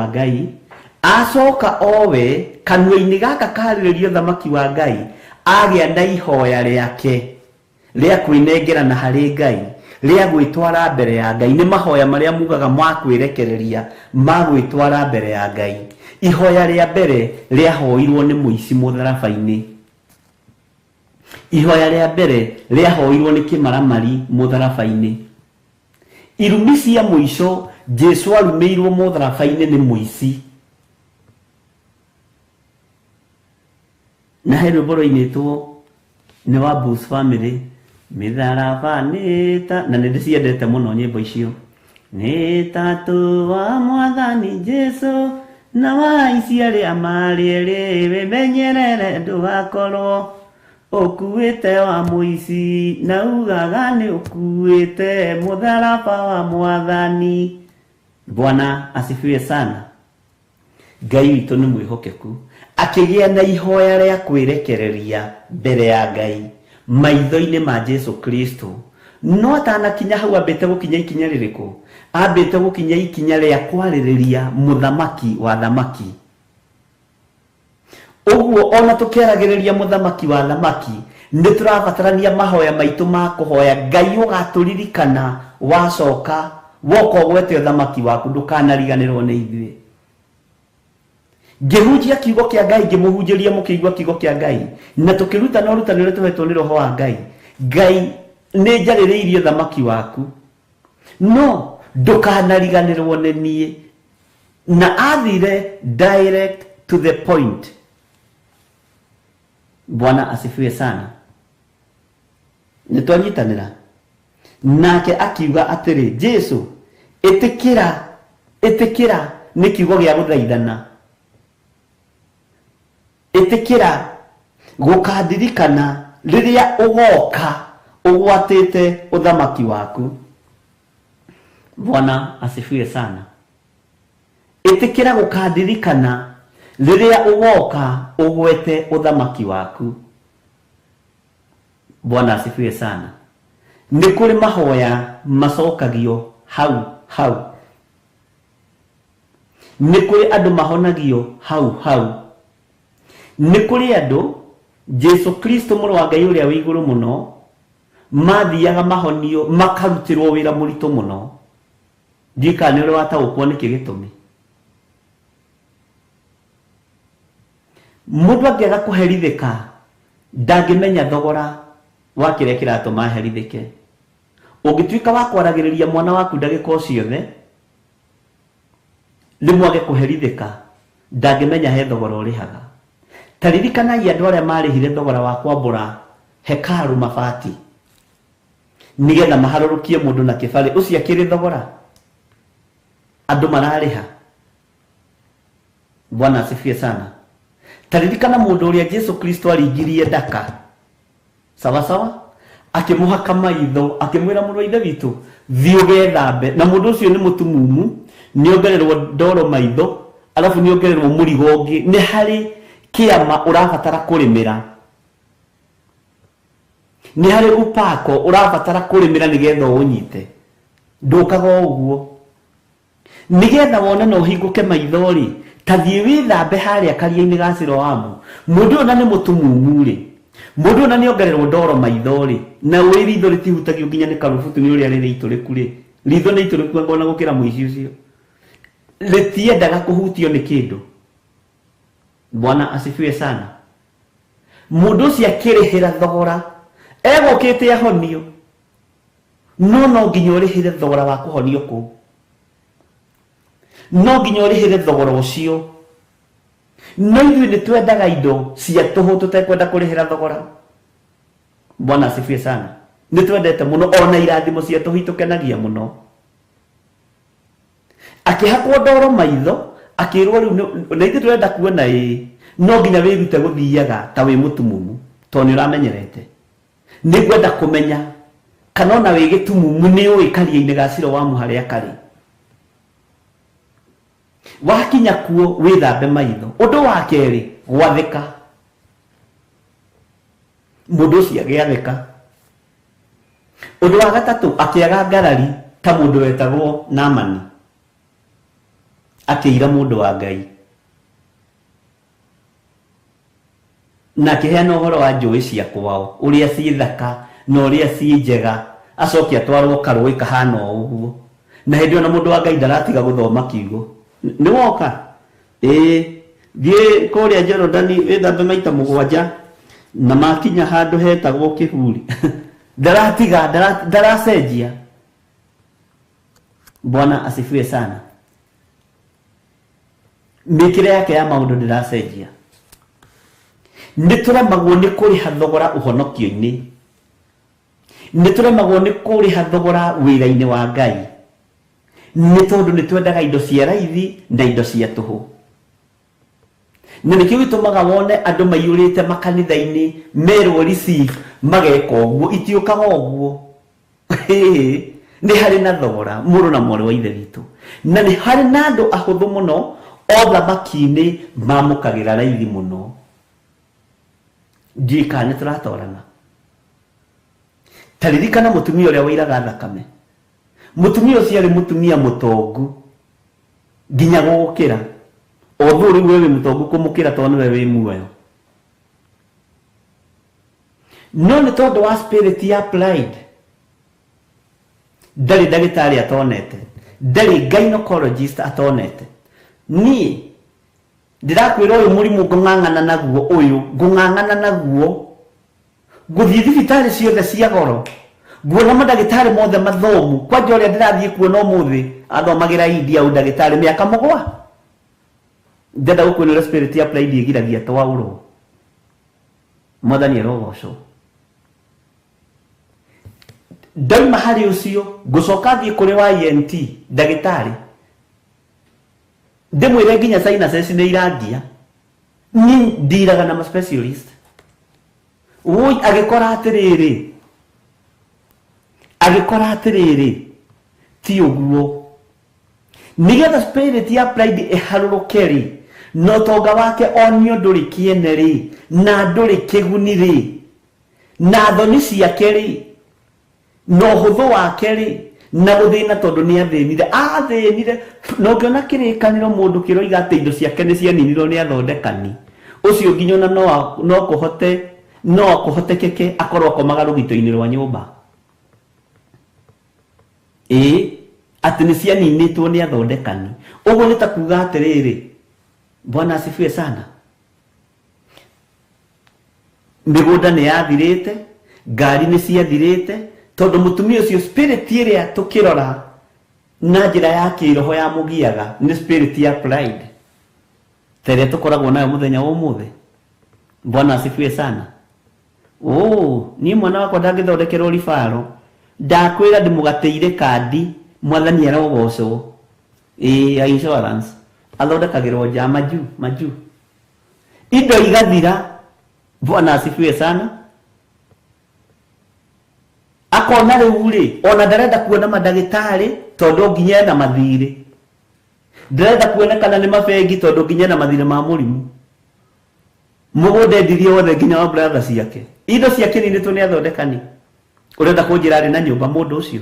Ngai acoka owe kanua-ini gaka kaririria uthamaki wa Ngai agia na ihoya riake ria kwinengerana hari Ngai ria gwitwara mbere ya Ngai. Ni mahoya maria mugaga makwirekereria magwitwara mbere ya Ngai. Ihoya ria mbere ria hoirwo ni muici mutharabaini. Ihoya ria mbere ria hoirwo ni kimaramari mutharabaini. Irumi cia muico Jesu arumirwo mutharabaini ni muici. Na hero boro inetwo ni wa Bush family mitharaba nita na ndiciendete muno nyimbo icio Nĩ tatu wa Mwathani Jesu na wa ici arĩa marĩ erĩ wĩmenyerere ndũgakorwo ũkuĩte wa mũici na ugaga nĩ ũkuĩte mũtharaba wa Mwathani. Bwana asifiwe sana. Ngai witũ nĩ mwĩhokeku, akĩgĩa na ihoya rĩa kwĩrekereria mbere ya Ngai maitho-inĩ ma Jesu Kristo. No atanakinya hau ambĩte gũkinya ikinya rĩrĩkũ? Ambĩte gũkinya ikinya rĩa kwarĩrĩria mũthamaki wa thamaki. Ũguo ona tũkĩaragĩrĩria mũthamaki wa thamaki, nĩ tũrabatarania mahoya maitũ ma kũhoya Ngai ũgatũririkana wacoka woka ũgwete ũthamaki waku, ndũkanariganĩrwo nĩ ithuĩ. Ngĩhunjia kiugo kĩa Ngai, ngĩmũhunjĩria mũkĩigua kiugo kĩa Ngai, na tũkĩruta na ũrutani ũrĩa tũhetwo nĩ Roho wa Ngai. Ngai nĩ njarĩrĩirie thamaki waku, no ndũkanariganĩrwo nĩ niĩ. Na athire direct to the point. Bwana asifiwe sana. Nĩtwanyitanĩra nake akiuga atĩrĩ, Jesu ĩtĩkĩra nĩ kiugo gĩa gũthaithana. Ĩtĩkĩra gũkandirikana rĩrĩa ũgoka ũgwatĩte ũthamaki waku. Bwana asifiwe sana. Ĩtĩkĩra gũkandirikana rĩrĩa ũgoka ũgwete ũthamaki waku. Bwana asifiwe sana. Nĩ kũrĩ mahoya macokagio hau. Nĩ kũrĩ andũ mahonagio hau. Nĩ kũrĩ andũ Jesu Kristo mũrũ wa Ngai ũrĩa wĩ igũrũ mũno mathiaga mahonio makarutĩrwo wĩra mũritũ mũno. Ndika nĩ ũrĩ wataũkwo nĩkĩ gĩtũmi. Mũndũ angĩaga kũherithĩka ndangĩmenya thogora wa kĩrĩa kĩratũma aherithĩke. Ũngĩtuĩka wa kwaragĩrĩria mwana waku ndagĩka o ciothe rĩmwe age kũherithĩka, ndangĩmenya he thogora ũrĩhaga. Taririkanagia andũ arĩa marĩhire thogora wa kwambũra hekaru mabati nĩgetha maharũrũkie mũndũ na kĩbarĩ. Ũcio akĩrĩ thogora, andũ mararĩha. Bwana asifiwe sana. Taririkana mũndũ ũrĩa Jesu Kristo aringirie ndaka, sawa, akĩmũhaka maitho, akĩmwĩra mũrũ wa ithe witũ thiĩ ũgethambe. Na mũndũ ũcio nĩ mũtumumu, nĩongererwo ndoro maitho, alafu nĩongererwo mũrigo ũngĩ. Nĩ harĩ kĩama ũrabatara kũrĩmĩra, nĩ harĩ upako ũrabatara kũrĩmĩra nĩgetha ũnyite. Ndũkaga ũguo. Nĩgetha wone na ũhingũke maitho rĩ, ta thiĩ wĩthambe harĩa karia-inĩ ga Siloamu. Mũndũ ũyũ na nĩ mũtumumu rĩ, mũndũ ũyũ na nĩongererwo ndoro maitho rĩ, na ũĩ ritho rĩtihutagio nginya nĩ karubutu nĩ ũrĩa rĩrĩ itũrĩku rĩ. Ritho nĩ itũrĩku ona gũkĩra mũici ũcio. Rĩtiendaga kũhutio nĩ kĩndũ. Bwana asifiwe sana. Mũndũ ũcio akĩrĩhĩra thogora, egũkĩte ahonio, no nginya ũrĩhĩre thogora wa kũhonio kũu. No nginya ũrĩhĩre thogora ũcio. No ithuĩ nĩ twendaga indo cia tũhũ tũtekwenda kũrĩhĩra thogora. Bwana asifiwe sana. Nĩ twendete mũno, ona irathimo cia tũhũ itũkenagia mũno. Akĩhakwo ndoro maitho, akĩrwo rĩu na ithuĩ tũrenda kuona no nginya wĩrute gũthiaga ta wĩ mũtumumu, tondũ nĩ ũramenyerete. Nĩngwenda kũmenya kana ona wĩ gĩtumumu nĩ ũĩ karia-inĩ ga Siloamu harĩa karĩ. Wakinya kuo wĩthambe maitho. Ũndũ wa kerĩ, gwathĩka. Mũndũ ũcio agĩathĩka. Ũndũ wa gatatũ, akĩaga ngarari ta mũndũ wetagwo Naamani, akĩira mũndũ wa Ngai, na akĩheana ũhoro wa njũĩ cia kwao, ũrĩa ciĩ thaka na ũrĩa ciĩ njega, acoke atwarwo karũĩ kahana ũguo. Na hĩndĩ ona mũndũ wa Ngai ndaratiga gũthoma kiugo. Nĩ woka thiĩ kũrĩa Jorodani wĩthambe maita 7 na makinya handũ hetagwo kĩhuri. Ndaratiga, ndaracenjia. Bwana asifiwe sana. Mĩkĩre yake ya maũndũ ndĩracenjia. Nĩ tũremagwo nĩ kũrĩha thogora ũhonokio-inĩ. Nĩ tũremagwo nĩ kũrĩha thogora wĩra-inĩ wa Ngai. nĩ tondũ nĩ twendaga indo cia raithi na indo cia tũhũ. Na nĩkĩo gĩtũmaga wone andũ maiyũrĩte makanitha-inĩ merwo receive mageka ũguo, itiũkaga ũguo. Nĩ harĩ na thogora mũrũ na mwarĩ wa ithe witũ, na nĩ harĩ na andũ ahũthũ mũno o thamaki-inĩ mamũkagĩra raithi mũno. Ndiũĩ kana nĩ tũratwarana. Ta ririkana mũtumia ũrĩa wairaga thakame. Mũtumia ũcio arĩ mũtumia mũtongu nginya gũgũkĩra, although rĩu wewe mũtongu kũmũkĩra tondũ nĩwe wĩ muoyo. No nĩ tondũ wa spirit ya pride, ndarĩ ndagĩtarĩ atonete, ndarĩ gynecologist atonete. Niĩ ndĩrakwĩra ũyũ mũrimũ ngũng'ang'ana naguo, ũyũ ngũng'ang'ana naguo, ngũthiĩ thibitarĩ ciothe cia goro, nguona mandagĩtarĩ mothe mathomu. Kwanja ũrĩa ndĩrathiĩ kuona ũmũthĩ athomagĩra India ũndagĩtarĩ mĩaka 7. Ndenda gũkwĩra ũrĩa spirit ya pride ĩgiragia twaũrwo. Mwathani arogocwo. Ndauma harĩ ũcio ngũcoka thiĩ kũrĩ wa ENT ndagĩtarĩ, ndĩmwĩre nginya sinuses nĩ irangia. Niĩ ndiraga na ma specialist. Woi agĩkora atĩrĩrĩ ti ũguo. Nĩgetha spirit ya pride ĩharũrũke rĩ, na ũtonga wake onio ndũrĩ kĩene rĩ, na ndũrĩ kĩguni rĩ, na thoni ciake rĩ, na ũhũthũ wake rĩ, na gũthĩna tondũ nĩ athĩnire. Na ũngĩona kĩrĩkanĩro mũndũ kĩroiga atĩ indo ciake nĩ cianinirwo nĩ athondekani, ũcio nginya ona no kũhotekeke akorwo akomaga rũgito-inĩ rwa nyũmba. Atĩ nĩ cianinĩtwo nĩ athondekani. Ũguo nĩ ta kuuga atĩrĩrĩ, Bwana asifiwe sana, mĩgũnda nĩ yathirĩte, ngari nĩ ciathirĩte, tondũ mũtumia ũcio spirit ĩrĩa tũkĩrora na njĩra ya kĩroho ya mũgiaga nĩ spirit ya pride, ta ĩrĩa tũkoragwo nayo mũthenya wa ũmũthĩ. Bwana asifiwe sana. Niĩ mwana wakwa ndangĩthondekerwo ribaro, ndakwĩra ndĩmũgatĩire kandi, Mwathani arogocwo. Insurance athondekagĩrwo nja maju, indo igathira. Bwana asifiwe sana. Akona rĩu rĩ, ona ndarenda kuona mandagĩtarĩ tondũ nginya na mathirĩ, ndarenda kuonekana nĩ mabengi tondũ nginya na mathirĩ ma mũrimũ. Mũgũnda endirie wothe nginya wa brother ciake, indo ciake ninĩtwo nĩ athondekani. Ũrenda kũnjĩra arĩ na nyũmba mũndũ ũcio?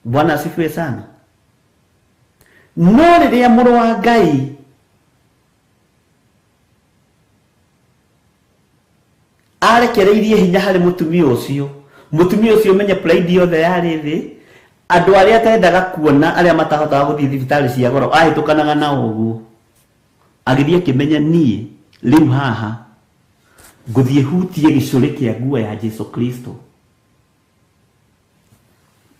Bwana asifiwe sana. No rĩrĩa mũrũ wa Ngai arekereirie hinya harĩ mũtumia ũcio menye pride yothe yarĩ thĩ, andũ arĩa atendaga kuona, arĩa matahotaga gũthiĩ thibitarĩ cia goro, ahĩtũkanaga na ũguo, agĩthiĩ akĩmenya niĩ rĩu haha ngũthiĩ hutie gĩcũrĩ kĩa nguo ya Jesu Kristo.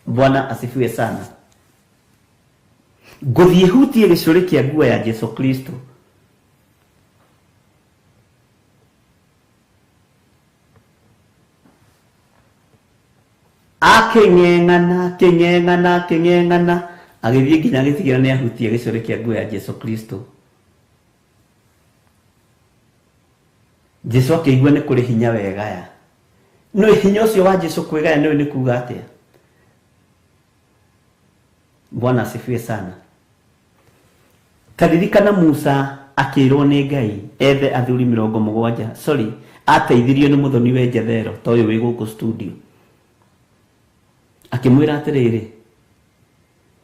Bwana asifiwe sana. Ngũthiĩ hutie gĩcũrĩ kĩa nguo ya Jesu Kristo. Akĩng'eng'ana agĩthiĩ nginya agĩtigĩra nĩ ahutie gĩcũrĩ kĩa nguo ya Jesu Kristo. Jesu akĩigua nĩ kũrĩ hinya wegaya. No hinya ũcio wa Jesu kwĩgaya nĩ kuuga atĩa? Bwana asifiwe sana. Taririkana Musa akĩrwo nĩ Ngai ethe athuri 70, ateithirio nĩ mũthoni-we Jethero, ta ũyũ wĩ gũkũ studio. Akĩmwĩra atĩrĩrĩ,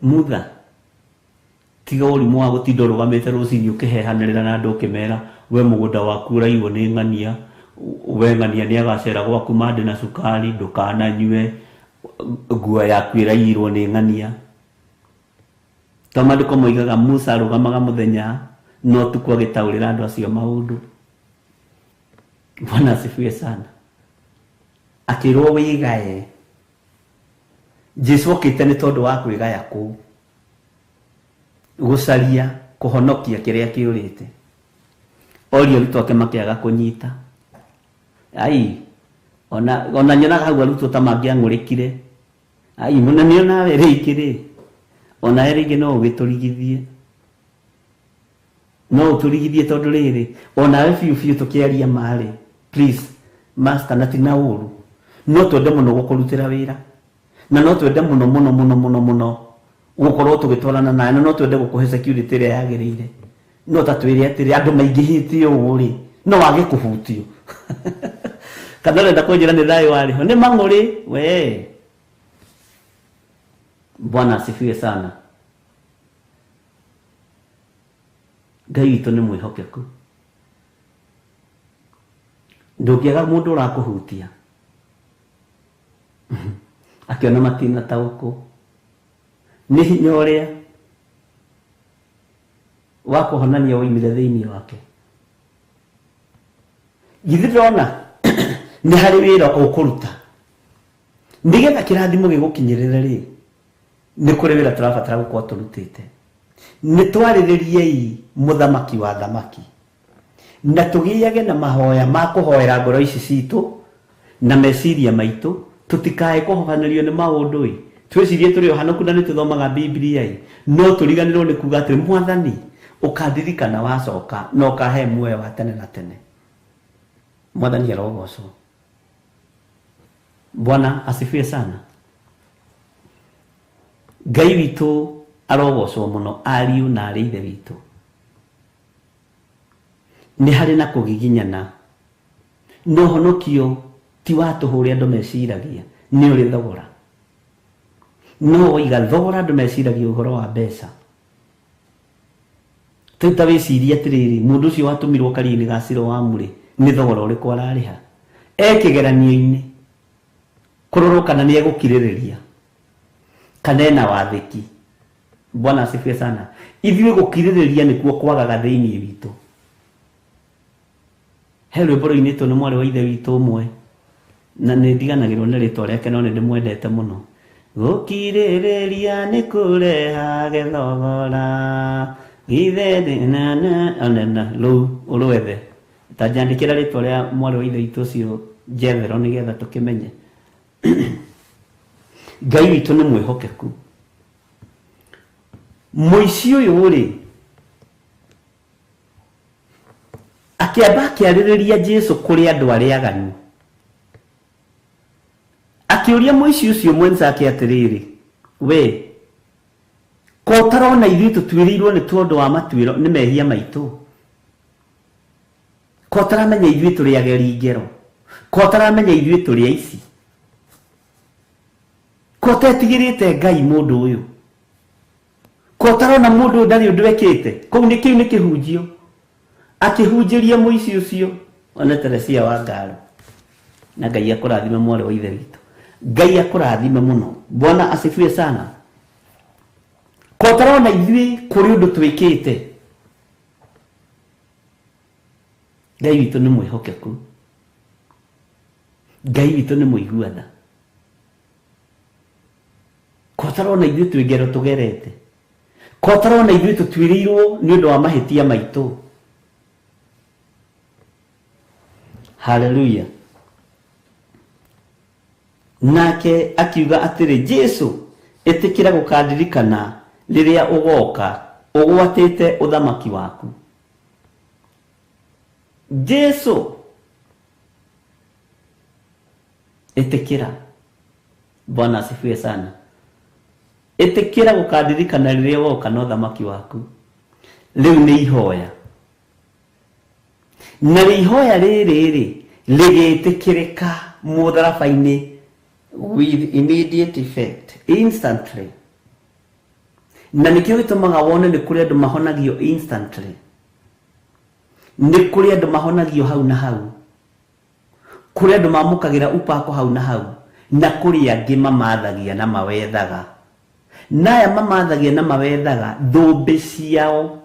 Mutha, tiga ũrimũ wa gũtinda ũrũgamĩte rũcinĩ ũkĩhehanĩrĩra na andũ ũkĩmera we mũgũnda waku ũraiywo nĩ ng'ania, we ng'ania nĩ agacera gwaku mande na cukari, ndũkananyue, nguo yaku ĩraiyirwo nĩ ng'ania. To maandĩko moigaga Musa arũgamaga mũthenya no ũtukũ agĩtaũrĩra andũ acio maũndũ. Bwana asifiwe sana. Akĩrwo wĩgaye. Jesu okĩte nĩ tondũ wa kwĩgaya kũu, gũcaria kũhonokia kĩrĩa kĩũrĩte. Orio arutwo ake makĩaga kũnyita. Ona nyonaga hau arutwo ta mangĩang'ũrĩkire. Mũnanio nawe rĩkĩ rĩ, ona eringi no ugiturigithie no uturigithie tondu riri ona we fiu tukiaria mari please master na tina uru no twende muno gukurutira wira na no twende muno gukorwo tugitwarana nawe no twende gukuhe security ria yagirire no tatwire atiri andu maingihite uri no wage kuhutio kana renda kunjira ni thayo wariho ni mang'uri we. Bwana asifiwe sana. Ngai witũ nĩ mwĩhokeku. Ndũngĩaga mũndũ ũrakũhutia akĩona matina ta ũkũ nĩ hinya ũrĩa wa kũhonania woimire thĩinĩ wake. Githĩ ndĩrona nĩ harĩ wĩra ũkũruta nĩgetha kĩrathimo gĩgũkinyĩrĩre rĩ, nĩ kũrĩ wĩra tũrabatara gũkorwo tũrutĩte. Nĩ twarĩrĩriei mũthamaki wa thamaki na tũgĩage na mahoya ma kũhoera ngoro ici citũ na meciria maitũ, tũtikae kũhobanĩrio nĩ maũndũ twĩcirie tũrĩ ohanoku na nĩ tũthomaga Biblia no tũriganĩrwo nĩ kuga atĩ Mwathani ũkandirikana wacoka na ũkahe muoyo wa tene na tene. Mwathani arogocwo. Bwana asifiwe sana. Ngai witũ arogocwo muno, ariũ na arĩ ithe witũ. Nĩ harĩ na kũgiginyana no honokio ti wa tũhũre andũ meciragia, nĩ ũrĩ thogora. No waiga thogora andũ meciragia ũhoro wa mbeca. Tũta wĩciria atĩrĩrĩ, mũndũ ũcio watũmirwo karia-inĩ ga Siloamu rĩ, nĩ thogora ũrĩkũ ararĩha? Kĩgeranio-inĩ kũrorwo kana nĩ egũkirĩrĩria kana ena wathĩki. Bwana asifiwe sana. Ithuĩ gũkirĩrĩria nĩkuo kwagaga thĩinĩ witũ. He rwĩmbo rũinĩtwo nĩ mwarĩ wa ithe witũ ũmwe na nĩ ndiganagĩrwo nĩ rĩtwa rĩake no nĩ ndĩmwendete mũno. Gũkirĩrĩria nĩ kũrehaga thogora githe onena rũu ũrwethe tanjandĩkĩra rĩtwa rĩa mwarĩ wa ithe witũ ũcio Jethero nĩgetha tũkĩmenye. Ngai witũ nĩ mwĩhokeku. Mũici ũyũ rĩ akĩamba akĩarĩrĩria Jesũ kũrĩ andũ arĩa aganu, akĩũria mũici ũcio mwenzake atĩrĩrĩ, we ko ũtarona ithuĩ tũtuĩrĩirwo nĩ tondũ wa matuĩro nĩ mehia maitũ? Ko ũtaramenya ithuĩ tũrĩ ageri ngero? Ko ũtaramenya ithuĩ tũrĩ aici? Ko ũtetigĩrĩte Ngai mũndũ ũyũ? Ko ũtarona mũndũ ũyũ ndarĩ ũndũ ekĩte? Kũu nĩ kĩu nĩ kĩhunjio. Akĩhunjĩria mũici ũcio ona Teresia wa Ngaro. Na Ngai akũrathime mwarĩ wa ithe witũ. Ngai akũrathime mũno. Bwana asifiwe sana. Ko ũtarona ithuĩ kũrĩ ũndũ twĩkĩte? Ngai witũ nĩ mwĩhokeku. Ngai witũ nĩ mũiguana. Ko ũtarona ithuĩ twĩ ngero tũgerete? Ko ũtarona ithuĩ tũtuĩrĩirwo nĩ ũndũ wa mahĩtia maitũ? Hallelujah. Nake akiuga atĩrĩ, Jesũ ĩtĩkĩra gũkandirikana rĩrĩa ũgoka ũgwatĩte ũthamaki waku. Jesũ ĩtĩkĩra. Bwana asifiwe sana. Ĩtĩkĩra gũkandirikana rĩrĩa ũgoka na ũthamaki waku. Rĩu nĩ ihoya. Na ihoya rĩrĩ rĩgĩtĩkĩrĩka mũtharaba-inĩ with immediate effect, instantly. Na nĩkĩo gĩtũmaga wone nĩ kũrĩ andũ mahonagio instantly. Nĩ kũrĩ andũ mahonagio hau na hau. Kũrĩ andũ mamũkagĩra upako hau na hau. Na kũrĩ angĩ mamathagia na mawethaga. Naya mamathagia na mawethaga thũmbĩ ciao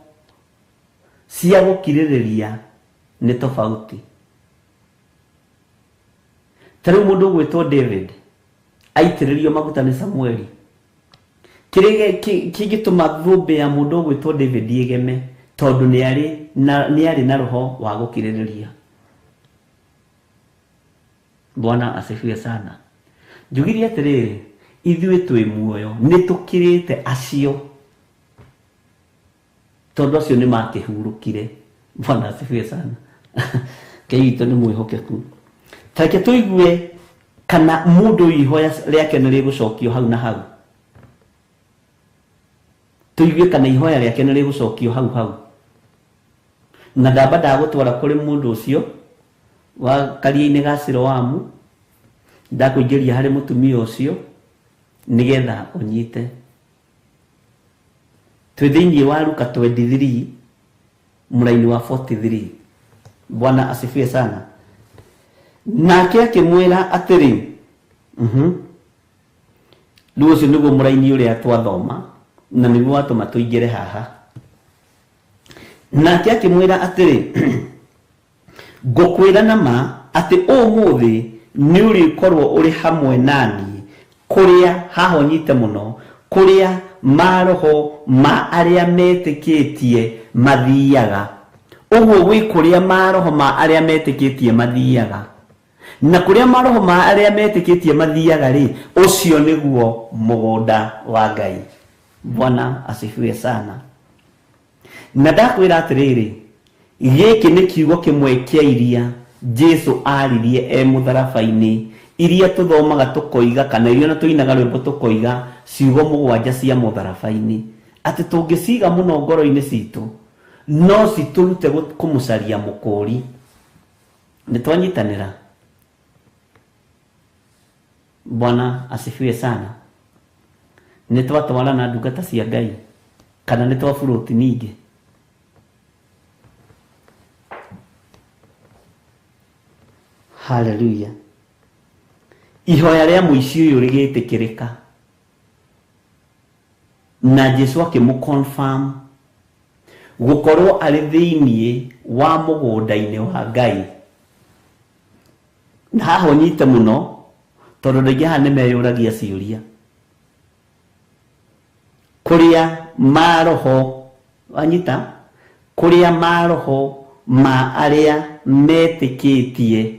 cia gũkirĩrĩria nĩ tofauti. Tarĩu mũndũ ũgwĩtwo David aitĩrĩrio maguta nĩ Samueli. Kĩrĩa kĩngĩtũma thũmbĩ ya mũndũ ũgwĩtwo David ĩgeme tondũ nĩ arĩ na roho wa gũkirĩrĩria. Bwana asifiwe sana. Njugirie atĩrĩrĩ, ithuĩ twĩ muoyo nĩ tũkĩrĩte acio tondũ acio nĩ makĩhurũkire. Bwana asifiwe sana. Ngai witũ nĩ mwĩhokeku. Tareke tũigue kana mũndũ ihoya rĩake nĩ rĩgũcokio hau na hau. Tũigue kana ihoya rĩake nĩ rĩgũcokio hau. Na ndamba ndagũtwara kũrĩ mũndũ ũcio wa karia-inĩ ga Siloamu, ndakũingĩria harĩ mũtumia ũcio nĩgetha ũnyite. Twĩ thĩinĩ wa Luka 23 mũraini wa 43. Bwana asifiwe sana. Nake akĩmwĩra atĩrĩ, rĩu ũcio nĩguo mũraini ũrĩa twathoma na nĩguo watũma tũingĩre haha. Nake akĩmwĩra atĩrĩ, ngũkwĩra na ma atĩ ũmũthĩ nĩ ũrĩkorwo ũrĩ hamwe naniĩ kũrĩa, haha ũnyite mũno, kũrĩa maroho ma arĩa metĩkĩtie mathiaga. Ũguo gwĩ kũrĩa maroho ma arĩa metĩkĩtie mathiaga. Na kũrĩa maroho ma arĩa metĩkĩtie mathiaga rĩ, ũcio nĩguo mũgũnda wa Ngai. Bwana asifiwe sana. Na ndakwĩra atĩrĩrĩ, gĩkĩ nĩ kiugo kĩmwe kĩa iria Jesu aririe mũtharaba-inĩ, iria tũthomaga tũkoiga, kana iria na tũinaga rwĩmbo tũkoiga ciugo 7 cia mũtharaba-inĩ, atĩ tũngĩciga mũno ngoro-inĩ citũ no citũrute kũmũcaria mũkũri. Nĩ twanyitanĩra? Bwana asifiwe sana. Nĩ twatwarana ndungata cia Ngai kana nĩ twabũrũti ningĩ? Hallelujah. Ihoya rĩa mũici ũyũ rĩgĩtĩkĩrĩka na Jesu akĩmũconfirm gũkorwo arĩ thĩinĩ wa mũgũnda-inĩ wa Ngai. Na haha ũnyite mũno tondũ rĩngĩ haha nĩ meyũragia ciũria. Kũrĩa maroho, wanyita, kũrĩa maroho ma arĩa metĩkĩtie,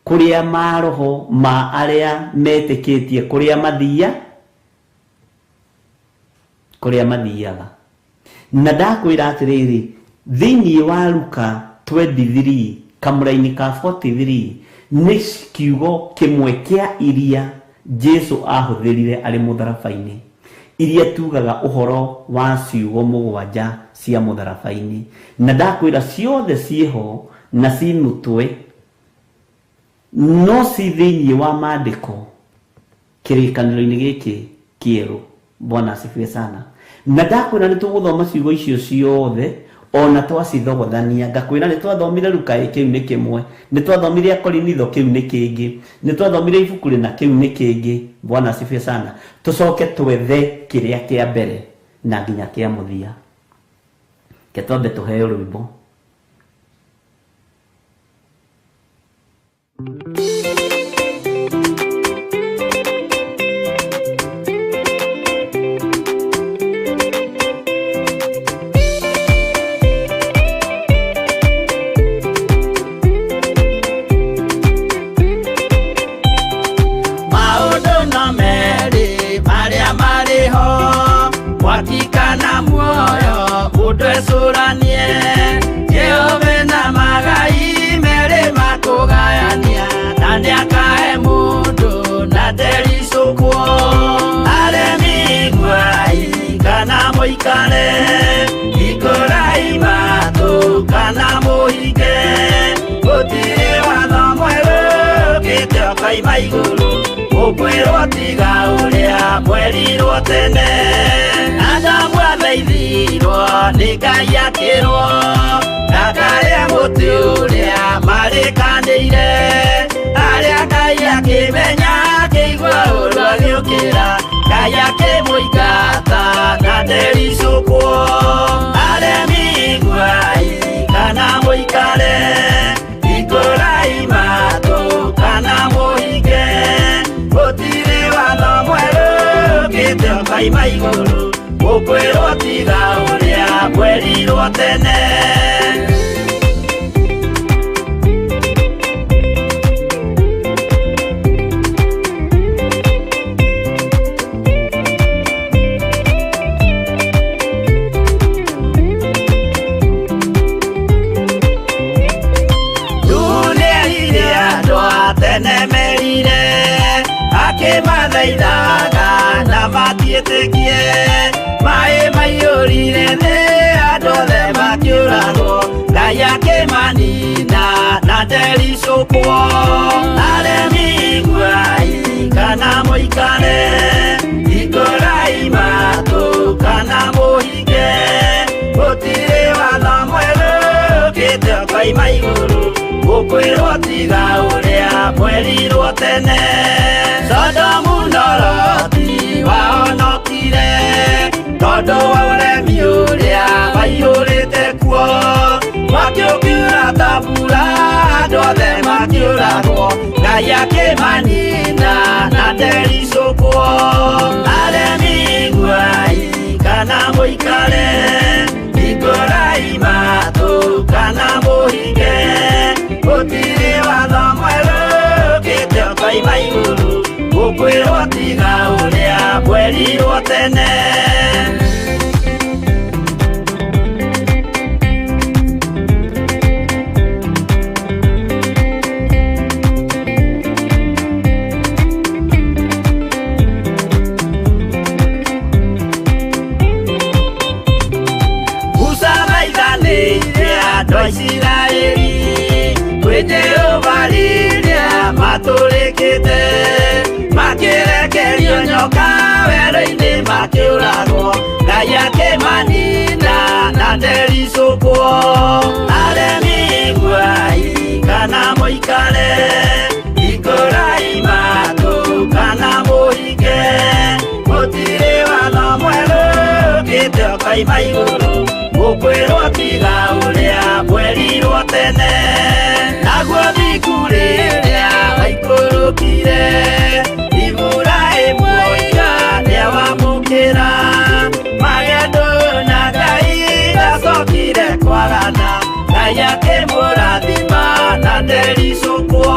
kũrĩa maroho ma arĩa metĩkĩtie kũrĩa mathiaga. Na ndakwĩra atĩrĩrĩ, thĩinĩ wa Luka 23 kamũraini ka 43 nĩ kiugo kĩmwe kĩa iria Jesu ahũthĩrire arĩ mũtharaba-inĩ, iria tugaga ũhoro wa ciugo 7 cia mũtharaba-inĩ. Na ndakwĩra ciothe ciĩho na cinutwe no si thĩinĩ wa maandĩko kĩrĩkanĩro-inĩ gĩkĩ kĩerũ. Bwana asifiwe sana. Na ndakwĩra nĩ tũgũthoma ciugo icio ciothe ona twacithogothania. Ngakwĩra nĩ twathomire Luka kĩu nĩ kĩmwe, nĩ twathomire Korinitho kĩu nĩ kĩngĩ, nĩ twathomire ibuku rĩna kĩu nĩ kĩngĩ. Bwana asifiwe sana. Tũcoke twethe kĩrĩa kĩa mbere na nginya kĩa mũthia. Ke twambe tũheo rwĩmbo. Wakikana muoyo udwesuranie Jehova na magai mere makugayania nani akae mundu na derisukwo aremi gwai kana moikare ikorai matu kana moike gutire watho mwerũ gĩtĩ okaima igũrũ ũkwĩrwo tiga ũrĩa mwerirwo tene. Adamu atheithirwo nĩ Ngai akĩrwo ndakarĩa mũtĩ ũrĩa marĩkanĩire, arĩa Ngai akĩmenya akĩigua ũndũ agĩũkĩra, Ngai akĩmũingata na ndericũkwo. Aremi gwai kana mũikare ikũrai matũ kana mũhinge, gũtirĩ watho mwerũ gĩtĩ okaima igũrũ ũkwĩrwo tiga ũrĩa mwerirwo tene. mathaithaga na matiĩtĩkie maĩ maiyũrire nĩ andũ othe makĩũragwo Ngai akĩmanina na ndericũkwo aremi iguai kana mũikare ikũrai matũ kana mũhinge gũtirĩ watho mwerũ ũkĩte ũkoima igũrũ gũkwĩrwo tiga ũrĩa mwerirwo tene Sodomu na Loti wahonokire tondũ wa ũremi ũrĩa waiyũrĩte kuo mwaki ũkiura ta mbura andũ othe makĩũragwo Ngai akĩmanina na ndericũkwo aremi iguai kana mũikare ikũrai matũ kana mũhinge gũtirĩ watho mwerũ ũkĩte ũkoima igũrũ gũkwĩrwo tiga ũrĩa mwerirwo tene Isiraeli kwĩ Jehova rĩrĩa matũrĩkĩte makĩrekerio nyoka werũ-inĩ makĩũragwo Ngai akĩmanina na ndericũkwo aremi iguai kana mũikare ikũrai matũ kana mũhinge gũtirĩ watho mwerũ ũkĩte ũkoima igũrũ gũkwĩrwo tiga ũrĩa mwerirwo tene naguo thiku rĩrĩa waikũrũkire Iburahĩmu oiga nĩawamũkĩra magendo na Ngai ndacokire kwarana Ngai akĩmũrathima na ndericũkwo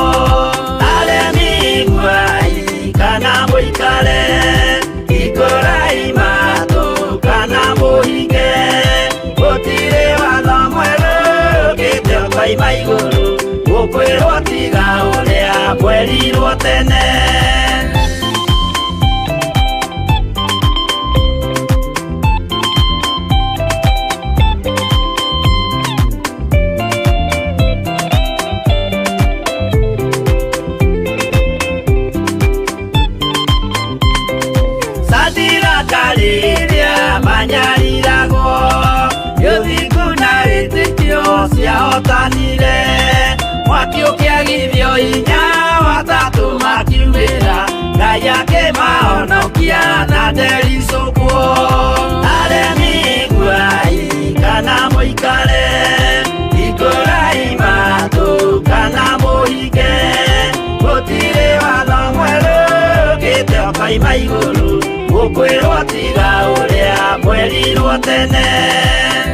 aremi iguai kana mũikare ikũrai matũ kana mũhinge gũtirĩ watho mwerũ ũkĩte ũkoima igũrũ gũkwĩrwo tiga ũrĩa mwerirwo tene Sadiraka rĩrĩa manyariragwo Yothingu na wĩtĩkio ciahotanire mwaki ũkĩagithio hinya watatũ makiumĩra Ngai akĩmahonokia na ndericũkwo aremi iguai kana mũikare ikũrai matũ kana mũhinge gũtirĩ watho mwerũ ũkĩte ũkoima igũrũ gũkwĩrwo tiga ũrĩa mwerirwo tene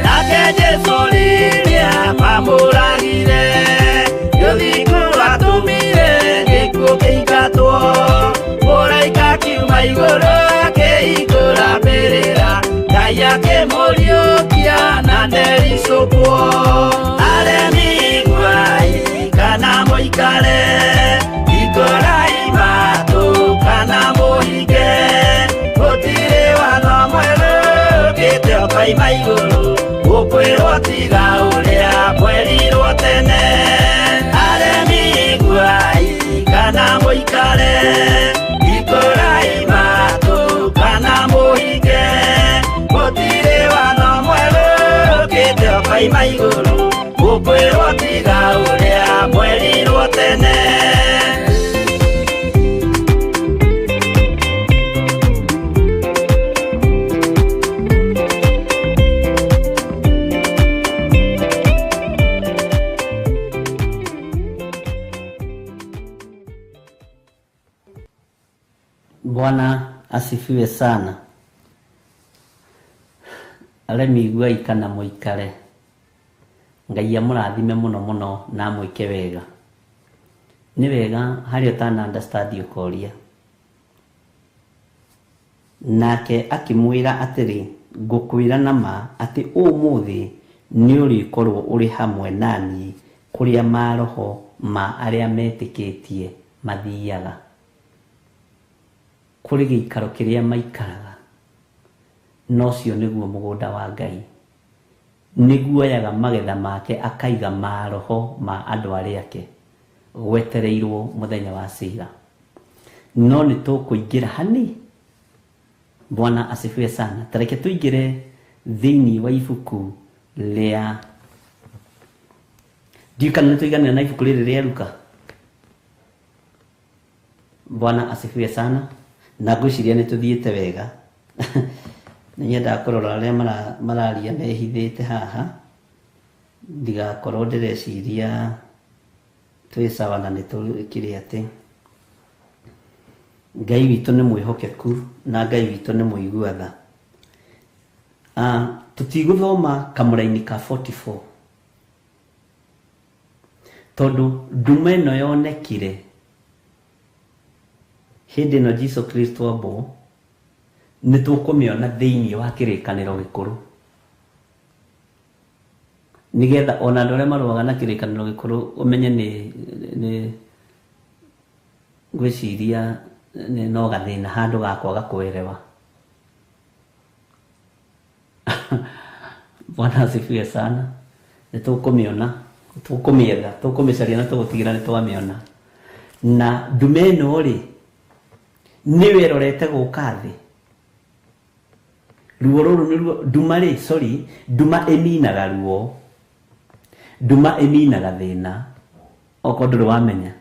nake Jesũ rĩrĩa mamũragire Yothingu atũmire gĩkuũ kĩingatwo mũraika akiuma igũrũ akĩhingũra mbĩrĩra Ngai akĩmũriũkia na ndericũkwo aremi iguai kana mũikare ikũrai matũ kana mũhinge gũtirĩ watho mwerũ ũkĩte ũkoima igũrũ gũkwĩrwo tiga ũrĩa mwerirwo tene aremi iguai kana mũikare ikũrai matũ kana mũhinge gũtirĩ watho mwerũ ũkĩte ũkoima igũrũ gũkwĩrwo tiga ũrĩa mwerirwo tene Bwana asifiwe sana. Aremi iguai kana mũikare Ngai amũrathime mũno mũno na mwĩke wega nĩ wega harĩ ũtana understand ũkoria nake akĩmwĩra atĩrĩ ngũkwĩra nama atĩ ũmũthĩ nĩ ũrĩkorwo ũrĩ hamwe naniĩ kũrĩa maroho ma arĩa metĩkĩtie mathiaga kũrĩ gĩikaro kĩrĩa maikaraga, no cio nĩguo mũgũnda wa Ngai. Nĩguo oyaga magetha make akaiga maroho ma andũ arĩa ake, gwetereirwo mũthenya wa cira. No nĩ tũkũingĩra hani. Bwana asifiwe sana. Tareke tuingĩre thĩinĩ wa ibuku rĩa, ndiũ kana nĩ tũiganĩra na ibuku rĩrĩ rĩa Luka. Bwana asifiwe sana. Na ngwĩciria nĩ tũthiĩte wega. Nĩnyendaga kũrora arĩa mararia mehithĩte haha, ndigakorwo ndĩreciria twĩ sawa na nĩ tũkĩrĩ atĩ. Ngai witũ nĩ mwĩhokeku na Ngai witũ nĩ mũigua tha. Tũtigũthoma kamũra-inĩ ka 44, tondũ nduma ĩno yonekire hĩndĩ ĩno Jesũ Kristo ambo, nĩ tũkũmĩona thĩinĩ wa kĩrĩkanĩro gĩkũrũ, nĩgetha ona andũ arĩa marũaga na kĩrĩkanĩro gĩkũrũ ũmenye nĩ ngwĩciria no gathĩna handũ gakwaga kũerewa. Bwana asifiwe sana. Nĩ tũkũmĩona, tũkũmĩetha, tũkũmĩcaria na tũgũtigĩra nĩ twamĩona. Na nduma ĩno rĩ, nĩwe ĩrorete gũka thĩ. Ruo rũrũ nĩruo nduma rĩ, sorry, nduma ĩminaga ruo, nduma ĩminaga thĩna, okorwo ndũrĩ wamenya.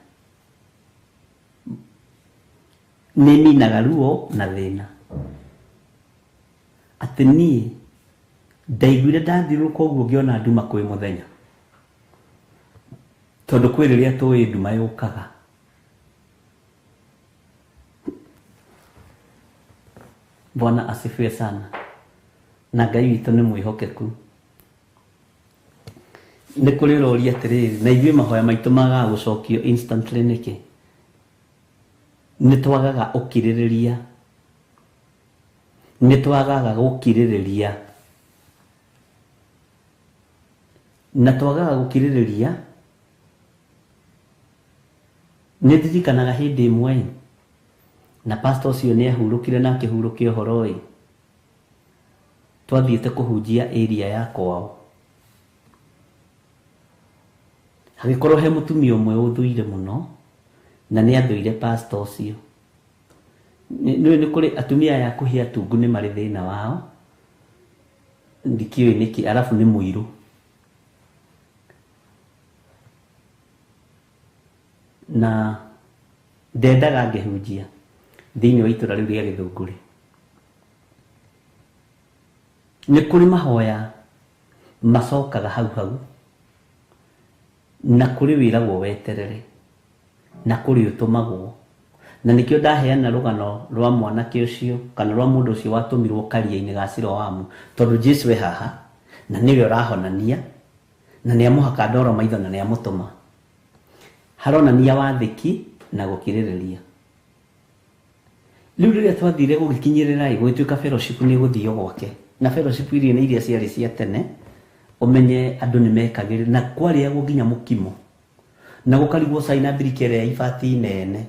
Nĩ ĩminaga ruo na thĩna. Atĩ niĩ ndaiguire ndathiũrũrũka ũguo ngĩona nduma kwĩ mũthenya, tondũ kwĩ rĩrĩa tũĩ nduma yũkaga. Bwana asifiwe sana. Na Ngai witũ nĩ mwĩhokeku. Nĩ kũrĩ ũroria atĩrĩrĩ, na ithuĩ mahoya maitũ magaga gũcokio instantly nĩkĩ? Nĩ twagaga ũkirĩrĩria, nĩ twagaga gũkirĩrĩria, na twagaga gũkirĩrĩria. Nĩ ndirikanaga hĩndĩ ĩmwe na pastor ũcio nĩ ahurũkire na akĩhurũkia ũhoro ĩ, twathiĩte kũhunjia area ya kwao. Hagĩkorwo he mũtumia ũmwe ũthũire mũno, na nĩ athũire pastor ũcio. Nĩ kũrĩ atumia ya kũhia atungu nĩ marĩ thĩna wao, ndikĩũĩ nĩkĩ, arabu nĩ mũirũ. Na ndendaga ngĩhunjia thĩinĩ wa itũra rĩu rĩa Gĩthũngũrĩ. Nĩ kũrĩ mahoya macokaga hau hau, na kũrĩ wĩragwo weterere, na kũrĩ ũtũmagwo. Na nĩkĩo ndaheana rũgano rwa mwanake ũcio kana rwa mũndũ ũcio watũmirwo karia-inĩ ga Siloamu, tondũ Jesũ e haha na nĩwe ũrahonania, na nĩ amũhaka ndoro maitho na nĩ amũtũma. Haronania wathĩki na gũkirĩrĩria. Rĩu rĩrĩa twathire gũgĩkinyĩrĩra gũgĩtuĩka fellowship nĩ gũthio gwake, na fellowship iria nĩ iria ciarĩ cia tene, ũmenye andũ nĩ mekagĩrĩra, na kwarĩagwo nginya mũkimo, na gũkarigwo cai na mbirika ĩrĩa ya ibati nene.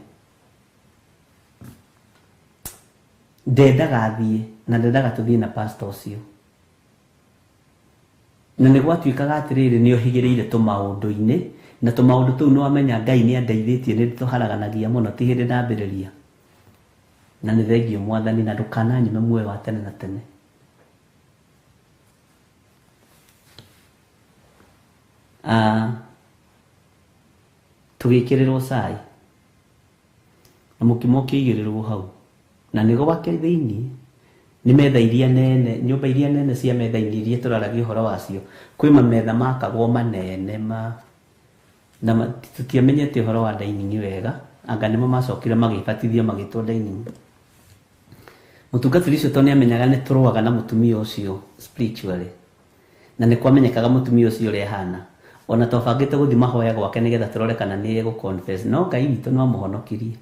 Ndendaga thiĩ, na ndendaga tũthiĩ na pastor ũcio. Na nĩ gwatuĩkaga atĩrĩrĩ nĩ ohigĩrĩire tũmaũndũ-inĩ, na tũmaũndũ tũu nĩ wamenya Ngai nĩ andeithĩtie, nĩ tũharaganagia mũno ti hĩndĩ ndambĩrĩria. Na nĩ thengio Mwathani, na ndũkananyime muoyo wa tene na tene. Tũgĩkĩrĩrwo cai na mũkimo ũkĩigĩrĩrwo hau, na nĩ gwake thĩinĩ nĩ metha iria nene, nyũmba iria nene cia metha-inĩ iria tũraragia ũhoro wacio. Kwĩ mametha makagwo manene na tũtiamenyete ũhoro wa dining wega, anga nĩmo macokire magĩbatithio magĩtwo dining. Mũtungatĩri ũcio tondũ nĩ amenyaga nĩ tũrũaga na mũtumia ũcio spiritually, na nĩ kwamenyekaga mũtumia ũcio ũrĩa ahana, ona twabangĩte gũthiĩ mahoya gwake nĩgetha tũrore kana nĩ egũconfess, no Ngai witũ no amũhonokirie.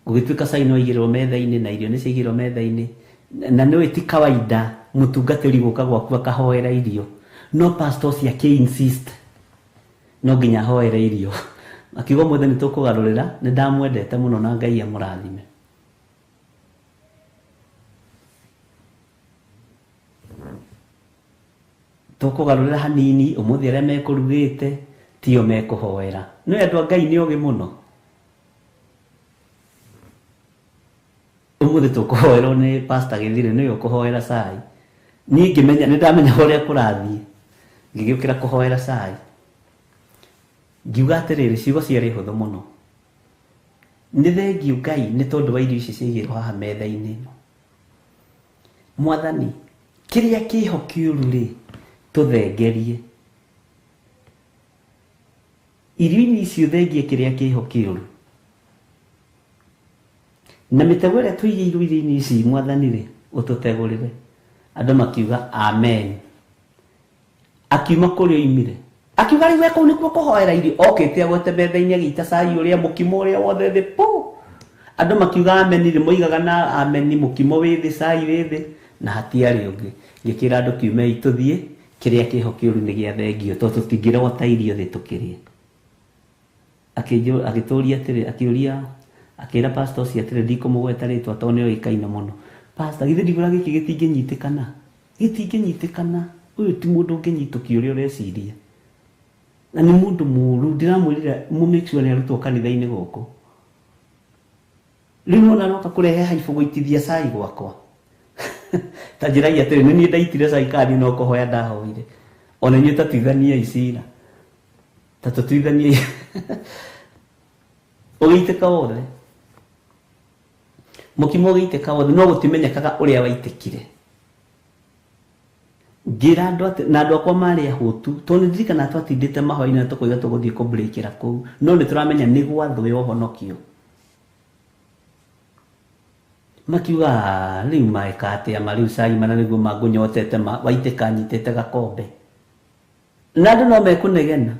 Gũgĩtuĩka cai nĩ waigĩrĩrwo metha-inĩ na irio nĩ ciaigĩrwo metha-inĩ, na nĩ ti kawaida mũtungatĩri gũka gwaku akahoera irio, no pastor ũcio akĩ insist no nginya ahoere irio, akiuga mwathani tukugarurira ni ndamwendete muno na Ngai amurathime. Tukugarurira hanini umuthi aria mekurugite tio mekuhoera no andu Ngai ni ogi muno. Umuthi tukuhoerwo ni Pastor Githire ni ukuhoera cai ni ngimenya ni ndamenya uria kurathie ngigiukira kuhoera cai ngiuga atiriri ciugo ciari huthu muno ni thengiu Ngai ni tondu wa irio ici ciigirwo haha metha-ini ino. Mwathani kiria kiho kiuru ri tuthengerie irio-ini icio thengie kiria kiho kiuru na mitego iria tuigirwo irio-ini ici Mwathani ri ututegurire. Andu makiuga amen. Akiuma kurio imire akiuga riu eko nikuo kuhoera irio okite agwete metha-ini agita cai uria mukimo uria wothe thi pu. Andu makiuga amen ri moigaga na amen mukimo wi thi cai wi thi na hatiari ungi ngikira andu kiume ituthie kiria kiho kiuru ni gia thengio to tutingirwo ta irio thi tukirie. Agituria atiri akiuria akira pastor cia atiri ndikumugweta ritwa to ni oikaine muno. Pastor githiri ndigura giki gitinginyitikana gitinginyitikana uyu ti mundu unginyitukio uria ureciria na ni mundu muru ndiramwirira mu make sure ni arutwo kanitha-ini guku riu ona noka kurehe haifu guitithia cai gwakwa ta njiragia atiri ni ndaitire cai kadi no kuhoya ndahoire ona nyu tatithania icira tatutithania ugiiteka wothe mukimo ugiiteka wothe no gutimenyekaga uria waitekire. Ngira andu na andu akwa mari ahutu to ni ndirikana twatindite mahoi na tukoiga tuguthie ku breakira ku no ni turamenya ni gwathwe ohonokio. Makiuga riu maikate ya mariu cai mana niguo magunyotete waiteka nyitete gakombe na andu no mekunegena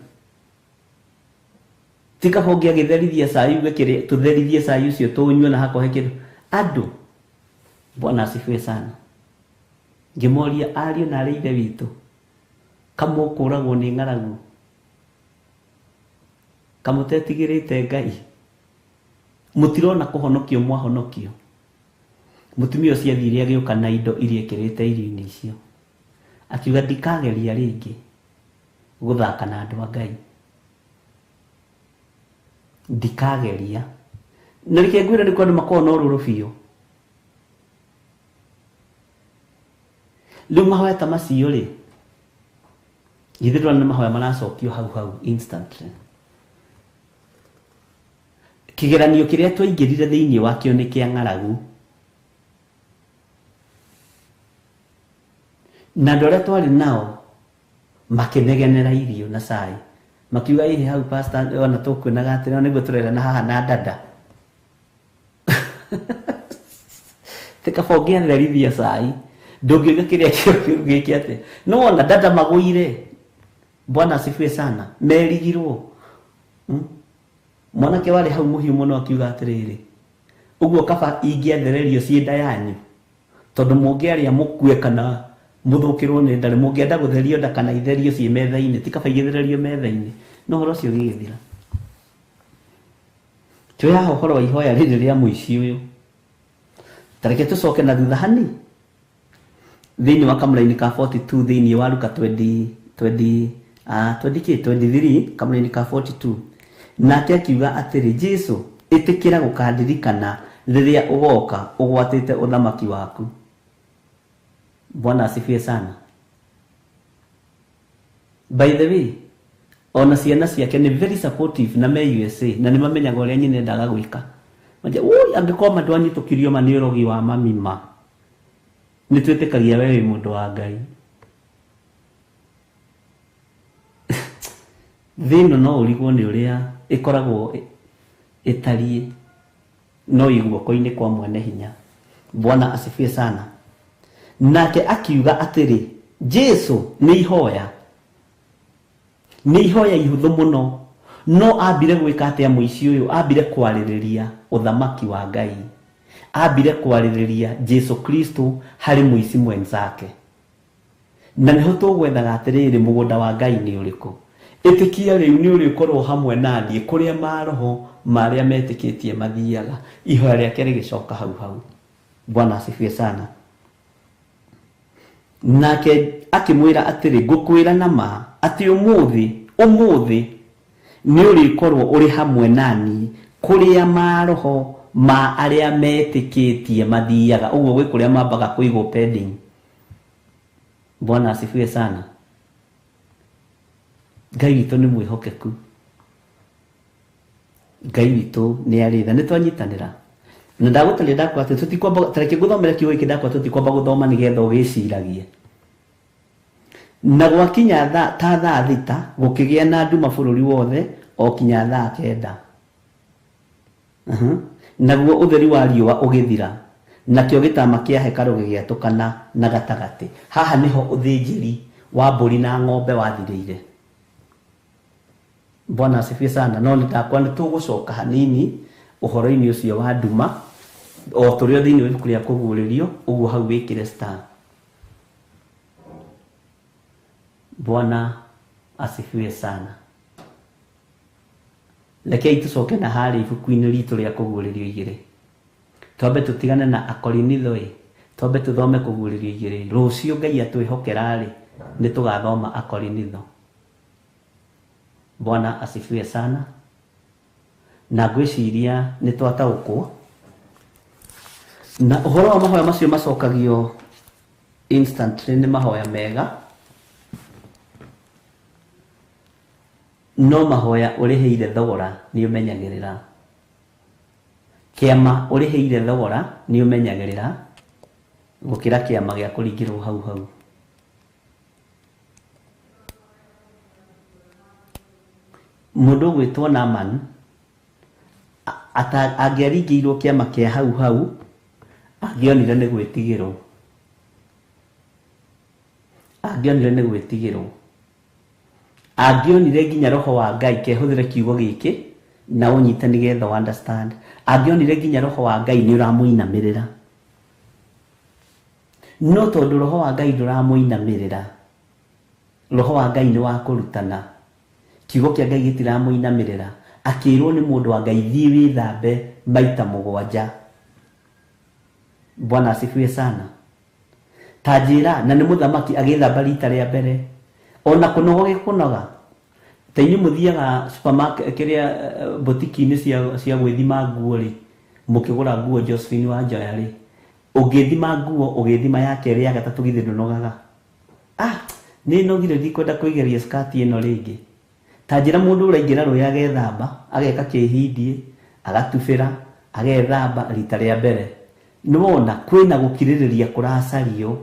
tika hongia githerithia cai ugekire tutherithie cai ucio tunywe na hakohe kindu andu. Bwana asifiwe sana. Ngimoria ario na areithe witu kamukuragwo ni ng'aragu kamutetigirite Ngai mutirona kuhonokio mwahonokio. Mutumia ucio athire agiuka na indo iria ekirite irio-ini icio akiuga ndikageria ringi guthaka na andu a Ngai ndikageria na rikengwira ni kwandu makona ururu biu. Riu mahoya ta macio ri githirwa ni mahoya maracokio hau instantly. Kigeranio kiria twaingirire thiini wakio ni kia ng'aragu na andu aria twari nao makinegenera irio na cai makiuga ihi hau pastor ona tukwinaga atiri niguo turerana haha na dada tikafongia therithia cai ndungiuga kiria kiugiki ati no ona dada maguire. Bwana asifiwe sana. Merigirwo mwanake wari hau muhiu muno akiuga atiriri uguo kaba ingiathererio cienda yanyu tondu mungiaria mukue kana muthukirwo ni ndari mungienda gutherio nda kana itherio cie metha-ini tikaba igethererio metha-ini no horo cio gigithira. Tuya uhoro wa ihoya riri ria muici uyu tareke tucoke na thutha hani thiini wa kamulaini ka 42 thiini wa Luka 23 kamulaini ka 42 nake akiuga atiri Jesu itikira gukandirikana riria ugoka ugwatite uthamaki waku. Bwana asifiwe sana. By the way ona ciana ciake ni very supportive na me USA na ni mamenyaga uria nyine ndaga gwika maje ui angikoma mandwani tukirio manirogi wa mamima ni twetekagia wewe mundu wa Ngai. Thino no urigwo ni uria ikoragwo itarie no iguoko-ini kwa mwene hinya. Bwana asifiwe sana. Nake akiuga atiri Jesu ni ihoya ihuthu muno no ambire gwika atia muici uyu ambire kwaririria uthamaki wa Ngai ambire kwaririria Jesu Kristo hari muici mwenzake na niho tugwethaga atiriri mugunda wa Ngai ni uriku itikia riu ni uri korwo hamwe nanie kuria maroho maria metikitie mathiaga ihoya riake rigicoka hau. Bwana asifiwe sana. Nake akimwira atiri ngukwira nama ati umuthi ni uri korwo uri hamwe nani kuria maroho ma aria metikitie mathiaga, uguo gwi kuria mambaga kuigwo pending. Bwana asifiwe sana. Ngai witũ nĩ mwĩhokeku. Ngai witũ nĩ arĩtha. Nĩ twanyitanĩra. Na ndagũtarĩ ndakwa atĩ tũtikwamba tareke gũthomera kiugo gĩkĩ ndakwa tũtikwamba gũthoma nĩgetha ũgĩciragie. Na gwakinya ta thaa thita gũkĩgĩa na nduma bũrũri wothe o kinya thaa 9. Naguo ũtheri wa riũa ũgĩthira. Nakĩo gĩtama kĩa hekarũ gĩgĩatũkana na gatagatĩ. Haha nĩho ũthĩnjĩri wa mbũri na ng'ombe wathirĩire. Bwana asifiwe sana. No ndakwa nĩ tũgũcoka hanini ũhoro-inĩ ũcio wa nduma o tũrĩ thĩinĩ wa ibuku rĩa kũguũrĩrio, ũguo hau wĩkĩre star. Bwana asifiwe sana. Rekei tũcoke na harĩ ibuku-inĩ ritũ rĩa kũguũrĩrio 2. Twambe tũtigane na Akorinitho twambe tũthome kũguũrĩrio 2. Rũciũ Ngai atwĩhokera nĩ tũgathoma Akorinitho. Bwana asifiwe sana. Na ngwĩciria nĩ twataũkwo. Na ũhoro wa mahoya macio macokagio instantly nĩ mahoya mega. No mahoya ũrĩhĩire thogora nĩ ũmenyagĩrĩra. Kĩama ũrĩhĩire thogora nĩ ũmenyagĩrĩra gũkĩra kĩama gĩa kũringĩrwo hau. Mũndũ gwĩtwo Naaman angĩaringĩirwo kĩama kĩa hau angĩonire nĩ gwĩtigĩrwo. Angĩonire nginya roho wa Ngai, kehũthĩre kiugo gĩkĩ na ũnyite nĩgetha understand. Angĩonire nginya roho wa Ngai nĩ ũramũinamĩrĩra. No tondũ roho wa Ngai ndũramũinamĩrĩra, roho wa Ngai nĩ wa kũrutana. Kiugo kĩa Ngai gĩtiramũinamĩrĩra. Akĩrwo nĩ mũndũ wa Ngai, thiĩ wĩthambe maita 7. Bwana asifiwe sana. Tanjĩra na nĩ mũthamaki agĩthamba rita rĩa mbere. Ona kũnoga gĩkũnoga. Ta inyuĩ mũthiaga supermarket kĩrĩa boutique-inĩ cia gwĩthima nguo mũkĩgũra nguo Josephine wa Njoya ũgĩthima nguo ũgĩthima ya kerĩ ya gatatũ githĩ ndũnogaga. Nĩ nogire ndikwenda kũigeria skirt ĩno rĩngĩ. Tanjĩra mũndũ ũraingĩra rũĩ agethamba, ageka kĩhindie, agatubĩra, agethamba rita rĩa mbere. Nĩwona kwĩna gũkirĩrĩria kũracario.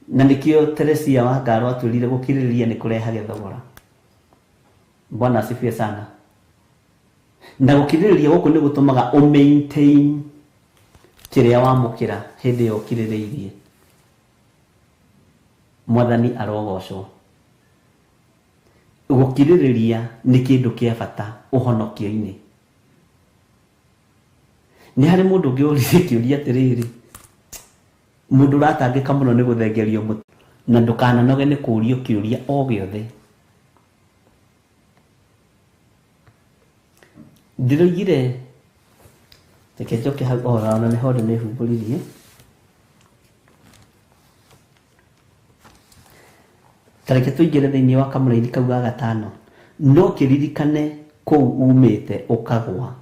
Na nĩkĩo Teresia wa Ngaro atwĩrire gũkirĩrĩria nĩ kũrehaga thogora. Bwana asifiwe sana. Na gũkirĩrĩria gũkũ nĩ gũtũmaga maintain kĩrĩa wamũkĩra hĩndĩ ĩyo ũkirĩrĩirie. Mwathani arogocwo. Gũkirĩrĩria nĩ kĩndũ kĩa bata ũhonokio-inĩ. Nĩ harĩ mũndũ ũngĩ ũrire kĩũria atĩrĩrĩ, mũndũ ũratangĩka mũno nĩ gũthengerio mũtwe na ndũkananoge nĩ kũũrio kĩũria o gĩothe. Ndiroigire reke njoke hau ũhoro na nĩho nĩhumbũririe. Tareke tũingĩre thĩinĩ wa kamũra-inĩ kau ga 5. No kĩririkane kũu umĩte ũkagwa.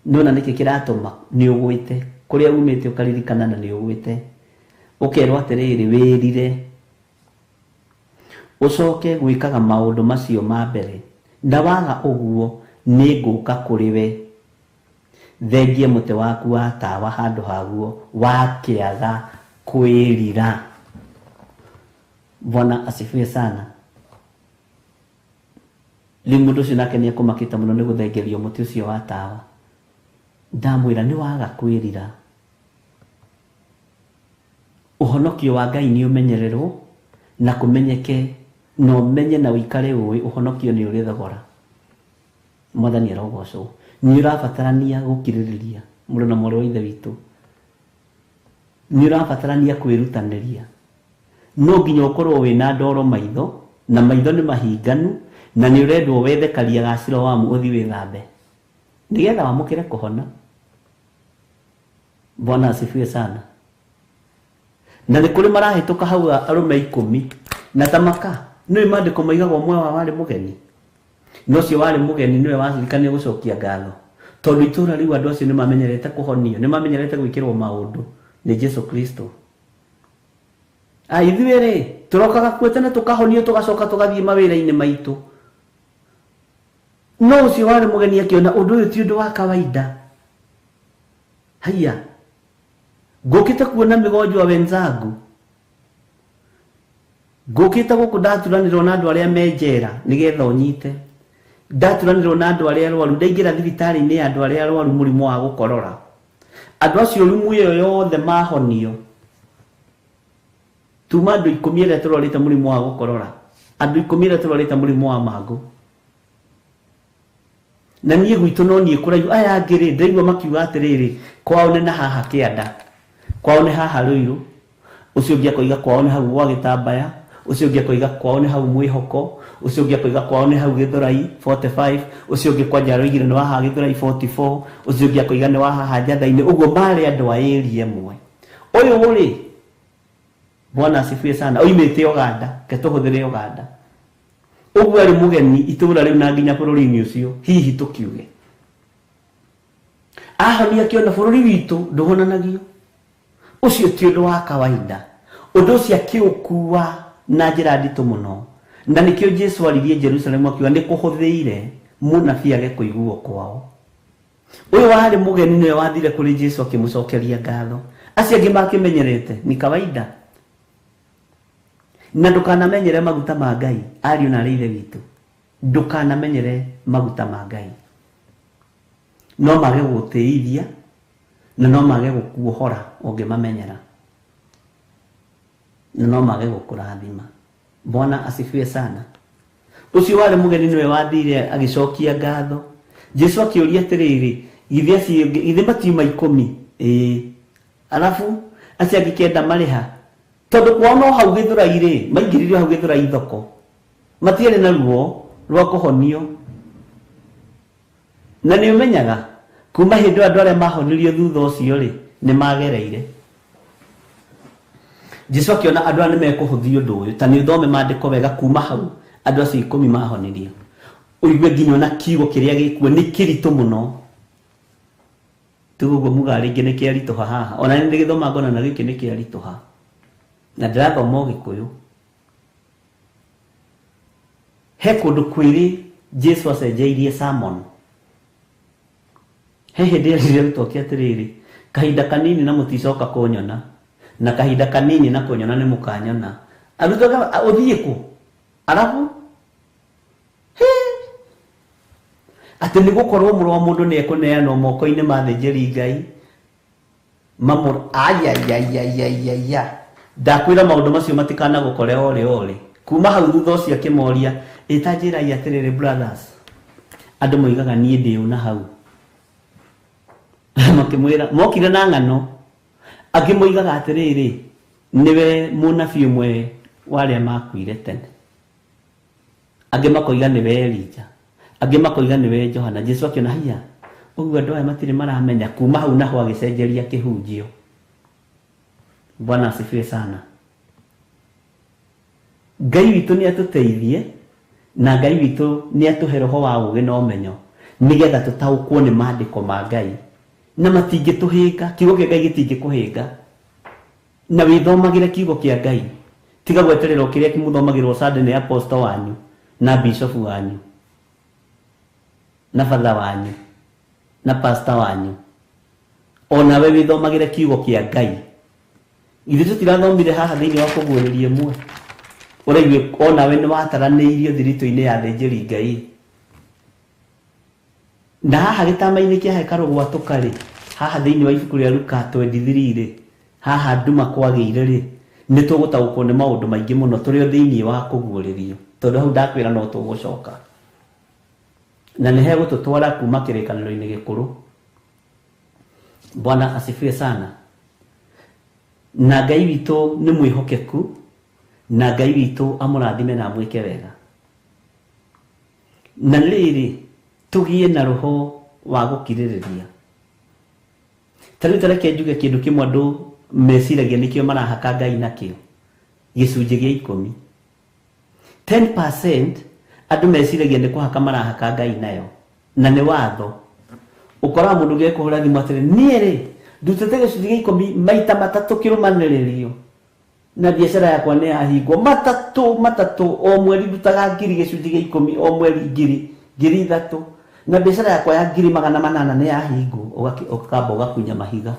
Nona nĩkĩ kĩratũma nĩ ũgwĩte. Kũrĩa umĩte ũkaririkana na nĩ ũgwĩte. Ũkerwo atĩrĩrĩ wĩrire. Ũcoke gwĩkaga maũndũ macio ma mbere. Ndawaga ũguo nĩ ngũka kũrĩ we. Thengie mũtĩ waku wa tawa handũ haguo wakĩaga kwĩrira. Bwana asifiwe sana. Rĩu mũndũ ũcio nake nĩ ekũmakĩte mũno nĩ gũthengerio mũtĩ ũcio wa tawa. Ndamwĩra nĩ waga kwĩrira. Ũhonokio wa Ngai nĩ ũmenyererwo na kũmenyeke na ũmenye na ũikare ũĩ ũhonokio nĩ ũrĩ thogora. Mwathani arogocwo. Nĩ ũrabatarania gũkirĩrĩria mũndũ na mũrũ wa Ithe witũ. ni urabatarania kwirutanĩria. No nginya ukorwo wina ndoro maitho, na maitho ni mahinganu, na ni urendwo wethe karia ga Siloamu uthi withambe nigetha wamukire kuhona. Bwana asifiwe sana. Na ni kuri marahituka hau arume 10 na tamaka niwe mandiko maigagwo mwe wa wari mugeni. No cio wari mugeni niwe wacirikania gucokia ngatho, tondu itura riu andu acio ni mamenyerete kuhonio, ni mamenyerete gwikirwo maundu ni Jesu Kristo. Ithuĩ turokaga kuo tene tukahonio tugacoka tugathie mawira-ini maitu. No ucio wari mugeni akiona undu uyu ti undu wa kawaida. Haya, ngukite kuona migonjwa wenzangu, ngukite guku ndaturanirwo na andu aria menjera nigetha unyite, ndaturanirwo na andu aria arwaru, ndaingira thibitari-ini ya andu aria arwaru murimu wa gukorora. Andu acio rumu iyo yothe mahonio. Tuma andu 10 aria turwarite murimu wa gukorora, andu 10 aria turwarite murimu wa mangu. Na niĩ gwitũ no niĩ kũraihu aya angĩ ndaigua makiuga atĩrĩrĩ, kwao nĩ na haha Kĩanda, kwao nĩ haha Ruiru, ũcio ũngĩ akoiga kwao nĩ hau gwa Gĩtambaya, ũcio ũngĩ akoiga kwao nĩ hau Mwĩhoko, ũcio ũngĩ akoiga kwao nĩ hau Gĩthũrai 45, ũcio ũngĩ kwa Njaro oigire nĩ wa haha Gĩthũrai 44, ũcio ũngĩ akoiga nĩ wa haha Njatha-inĩ. Ũguo marĩ andũ a area ĩmwe. Ũyũ rĩ, Bwana asifiwe sana, oimĩte Uganda, ke tũhũthĩre Uganda. Ũguo arĩ mugeni itũra rĩu na nginya bũrũri-inĩ ũcio, hihi tũkiuge ahonia akiona bũrũri witũ ndũhonanagio. Ũcio ti ũndũ wa kawaida, ũndũ ũcio akĩũkua na njĩra nditũ mũno. Na nĩkĩo Jesu aririe Jerusalemu akiuga nĩ kũhũthĩire mũnabii age kũiguo kwao. Ũyũ warĩ mugeni nĩwe wathire kũrĩ Jesu akĩmũcokeria ngatho. Acio angĩ makĩmenyerete ni kawaida. Na ndukanamenyere maguta ma Ngai, ariũ na arĩ ithe witũ, ndukanamenyere maguta ma Ngai. No mage gũtĩithia na no mage gũkuohora ũngĩmamenyera, na no mage gũkũrathima. Bwana asifiwe sana. Ũcio warĩ mugeni nĩwe wathire agĩcokia ngatho. Jesu akĩũria atĩrĩrĩ, githĩ matiuma 10? Alafu acio angĩ 9 marĩ ha? Tondu kwao no hau Gĩthũrai maingĩrire hau Gĩthũrai thoko, matiarĩ na ruo rwa kũhonio. Na nĩ ũmenyaga kuma hĩndĩ andũ arĩa mahonirio thutha ũcio nĩ magereire. Jesu akiona andũ arĩa nĩ mekũhũthia ũndũ ũyũ, ta nĩ ũthome maandĩko wega kuma hau andũ acio 10 mahonirio. Ũigue nginya ona kiugo kĩrĩa gĩkuo nĩ kĩritũ mũno. Tuguo muga rĩngĩ nĩ kĩaritũha haha, ona nĩ gĩthoma ngona na gĩkĩ nĩ kĩaritũha. Na ndĩrathoma Gĩkũyũ. He kũndũ kwĩrĩ Jesu acenjeirie sermon. He hĩndĩ arĩrĩa arutwo atĩrĩrĩ, kahinda kanini na mũticoka kũnyona, na kahinda kanini na kũnyona nĩ mũkanyona. Arutwo ũthiĩ kũ? Alafu atĩ nĩ gũkorwo mũrũ wa mũndũ nĩ ekũneanwo moko-inĩ ma athĩnjĩri Ngai. Ayayayayaya. Ndakwĩra maũndũ macio matikanagũkore ore. Kuma hau thutha ũcio akĩmoria, ĩta njĩrai atĩrĩrĩ brothers, andũ moigaga niĩ ndĩ na hau. Makĩmwĩra mokire na ng'ano, angĩ moigaga atĩrĩrĩ, nĩwe mũnabii ũmwe warĩa makuire tene, angĩ makoiga nĩwe Elija, angĩ makoiga nĩwe Johana. Jesu akĩona haya, ũguo andũ aya matirĩ maramenya. Kuma hau naho agĩcenjeria kĩhunjio. Bwana asifiwe sana. Ngai witũ nĩ atũteithie, na Ngai witũ nĩ atũhe roho wa ũũgĩ na ũmenyo, nigetha tũtaũkwo nĩ maandĩko ma Ngai na matingĩtũhĩnga. Kiugo kĩa Ngai gĩtingĩkũhĩnga. Na wĩthomagĩre kiugo kĩa Ngai, tiga gweterera kĩrĩa kĩmũthomagĩrwo Sunday nĩ apostle wanyu na bishop wanyu na father wanyu na pastor wanyu. Onawe wĩthomagĩre kiugo kĩa Ngai. Ithuĩ tũtirathomire haha thĩinĩ wa kũguũrĩria ĩmwe. Ũraigua onawe nĩ wataranĩirio thiritũ-inĩ ya athĩnjĩri Ngai. Na haha gĩtama-inĩ kĩa hekarũ gwatũka haha thĩinĩ wa ibuku rĩa Luka 23 haha nduma kwagĩire nĩ tũgũtaũkwo nĩ maũndũ maingĩ mũno tũrĩ o thĩinĩ wa kũguũrĩrio, tondũ hau ndakwĩra no tũgũcoka. Na nĩ hegũtũtwara kuma kĩrĩkanĩro-inĩ 'inĩ gĩkũrũ. Bwana asifiwe sana. na Ngai witũ nĩ mwĩhokeku, na Ngai witũ amũrathime na mwĩke wega. Na rĩrĩ tũgie na roho wa gũkirĩrĩria. Tarĩu tareke njuge kĩndũ kĩmwe andũ meciragia nĩkĩo marahaka Ngai nakĩo. Gĩcunjĩ gĩa 10. 10% andũ meciragia nĩ kũhaka marahaka Ngai nayo. Na nĩ watho. Ũkoraga mũndũ gekũhũra thimũ atĩrĩ, niĩ rĩ ndutĩte gĩcunjĩ gĩa 10 maita 3 kĩrũmanĩrĩrio. Na biacara yakwa nĩ yahingwo matatũ o mweri ndutaga 1,000 gĩcunjĩ gĩa 10 o mweri 3,000 na biacara yakwa ya 800 nĩ yahingwo. Ũkamba ũgakunya mahiga,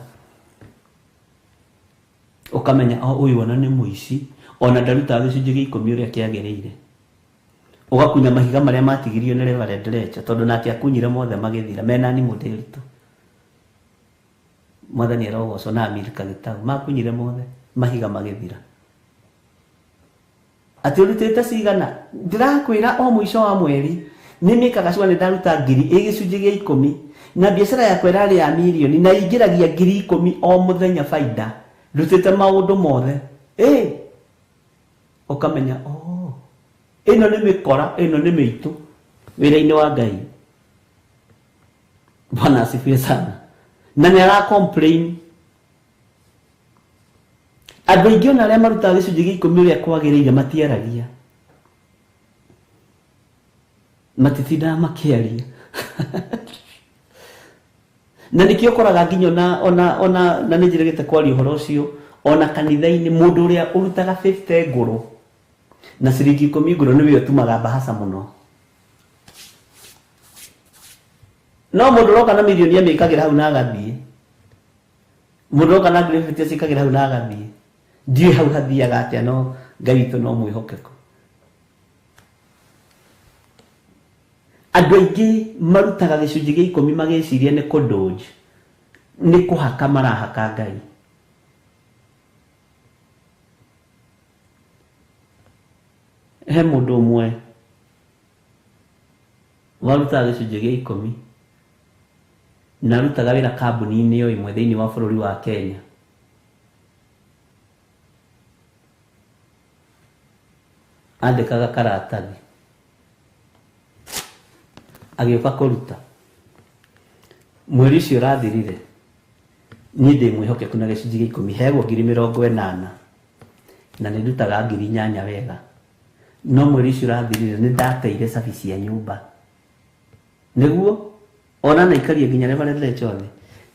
ũkamenya ũyũ ona nĩ mũici, ona ndarutaga gĩcunjĩ gĩa 10 ũrĩa kĩagĩrĩire. Ũgakunya mahiga marĩa matigirio nĩ Reverend Lecha, tondũ nake akunyire mothe magĩthira mena ni mũndĩritũ. Mwathani arogocwo na Amerika Gĩtaũ makunyire mothe mahiga magĩthira. Atĩ ũrutĩte cigana? Ndĩrakwĩra o mũico wa mweri nĩ mĩkaga cua nĩ ndaruta 1,000 gĩcunjĩ gĩa 10 na biacara yakwa ĩrarĩ ya mirioni na ingĩragia 10,000 o mũthenya faida. Ndutĩte maũndũ mothe. Ũkamenya ĩno nĩ mĩkora, ĩno nĩ mĩitũ wĩra-inĩ wa Ngai. Bwana asifiwe sana. Na nĩ ara complain. Andũ aingĩ ona arĩa marutaga gĩcunjĩ gĩa 10 ũrĩa kwagĩrĩire matiaragia. Matitindaga makĩaria. Na nĩkĩo ũkoraga nginya ona na nĩ njĩrĩgĩte kwaria ũhoro ũcio ona kanitha-inĩ mũndũ ũrĩa ũrutaga 50 ngũrũ na ciringi 10 ngũrũ nĩwe ũtumaga bahasha mũno. No mũndũ ũroka na mirioni amĩkagĩra hau na agathiĩ. Mũndũ ũroka na 50 acikagĩra hau na agathiĩ. Ndiũĩ hau hathiaga atĩa, no Ngai witũ no mwĩhokeku. Andũ aingĩ marutaga gĩcunjĩ gĩa 10 magĩciria nĩ kũndũnji, nĩ kũhaka marahaka Ngai. He mũndũ ũmwe warutaga gĩcunjĩ gĩa 10 na arutaga wĩra kambuni-inĩ o ĩmwe thĩinĩ wa bũrũri wa Kenya. Andĩkaga karatathi agĩũka kũruta. Mweri ũcio ũrathirire niĩ ndĩ mwĩhokeku na gĩcunjĩ gĩa 10 heagwo 80,000 na nĩ ndutaga 8,000 wega. No mweri ũcio ũrathirire nĩ ndateire cabi cia nyũmba. Nĩguo ona naikaria nginya Reverend Lecha othe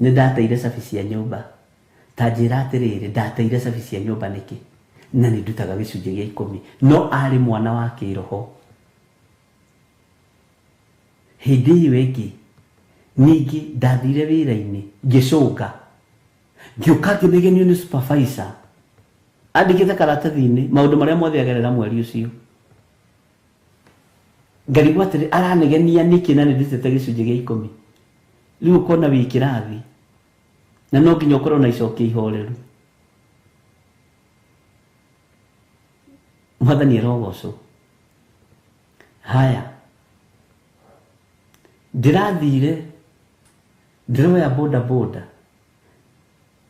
nĩ ndateire cabi cia nyũmba. Ta njĩra atĩrĩrĩ ndateire cabi cia nyũmba nĩkĩ? Na nĩ ndutaga gĩcunjĩ gĩa 10. No arĩ mwana wa kĩroho. Hĩndĩ ĩyo ĩngĩ ningĩ ndathire wĩra-inĩ ngĩcũnga ngĩũka ngĩnegenio nĩ supervisor andĩkĩte karatathi-inĩ maũndũ marĩa mothe agerera mweri ũcio. Ngarigwo atĩrĩ aranegenia nĩkĩ na nĩ ndutĩte gĩcunjĩ gĩa 10. Rĩu ũkona wĩ kĩrathi na no nginya ũkorwo na icokio ihoreru. Mwathani arogocwo. Haya ndĩrathire ndĩroya boda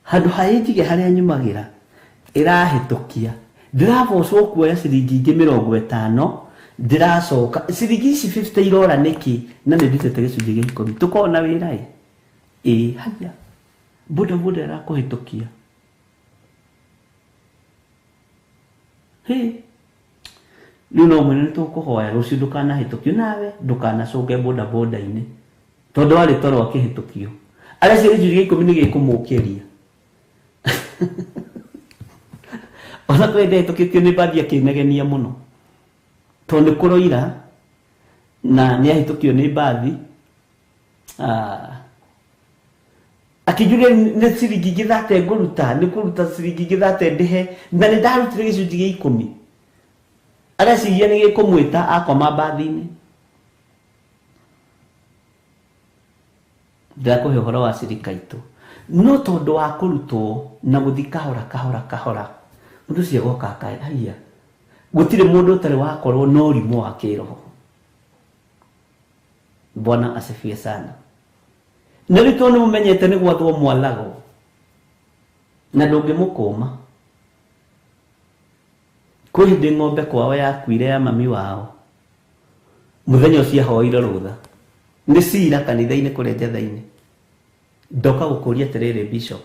handũ haĩnjige harĩa nyumagĩra ĩrahĩtũkia ndĩravocwo kuoya ciringi ingĩ 50 ndĩracoka ciringi ici 50 irora nĩkĩ na nĩ ndutĩte gĩcunjĩ gĩa 10 tũkona wĩra haya boda ĩrakũhĩtũkia rĩu no mwene nĩtũkũhoya rũciũ ndũkanahĩtũkio nawe ndũkanacũnge boda-inĩ tondũ warĩ toro akĩhĩtũkio arĩa cia gĩcunjĩ gĩa 10 nĩ gĩkũmũkĩria. Ona twende hĩtũkĩtio nĩ mbathi akĩnegenia mũno tondũ nĩ kũroira na nĩ ahĩtũkio nĩ mbathi akĩnjuria nĩ ciringi ingĩ 30 ngũruta nĩ kũruta ciringi ingĩ 30 ndĩhe na nĩ ndarutire gĩcunjĩ gĩa 10. Areciria nĩ gĩkũmwĩta akoma mbathi-inĩ. Ndakũhe ũhoro wa cirika itũ no tondũ wa kũrutwo na gũthi kahora mũndũ ũcio agoka akahia gũtirĩ mũndũ ũtarĩ wakorwo na ũrimũ wa kĩroho. Bwana asifiwe sana. Na rĩu nĩ mũmenyete nĩ gwathwo mwathago na ndũngĩmũkũma. Kwĩ hĩndĩ ng'ombe kwao yakuire ya mami wao, mũthenya ũcio ahoire rũtha, nĩ cira kanitha-inĩ kũrĩa Njatha-inĩ, ndoka gũkũria atĩrĩrĩ Bishop,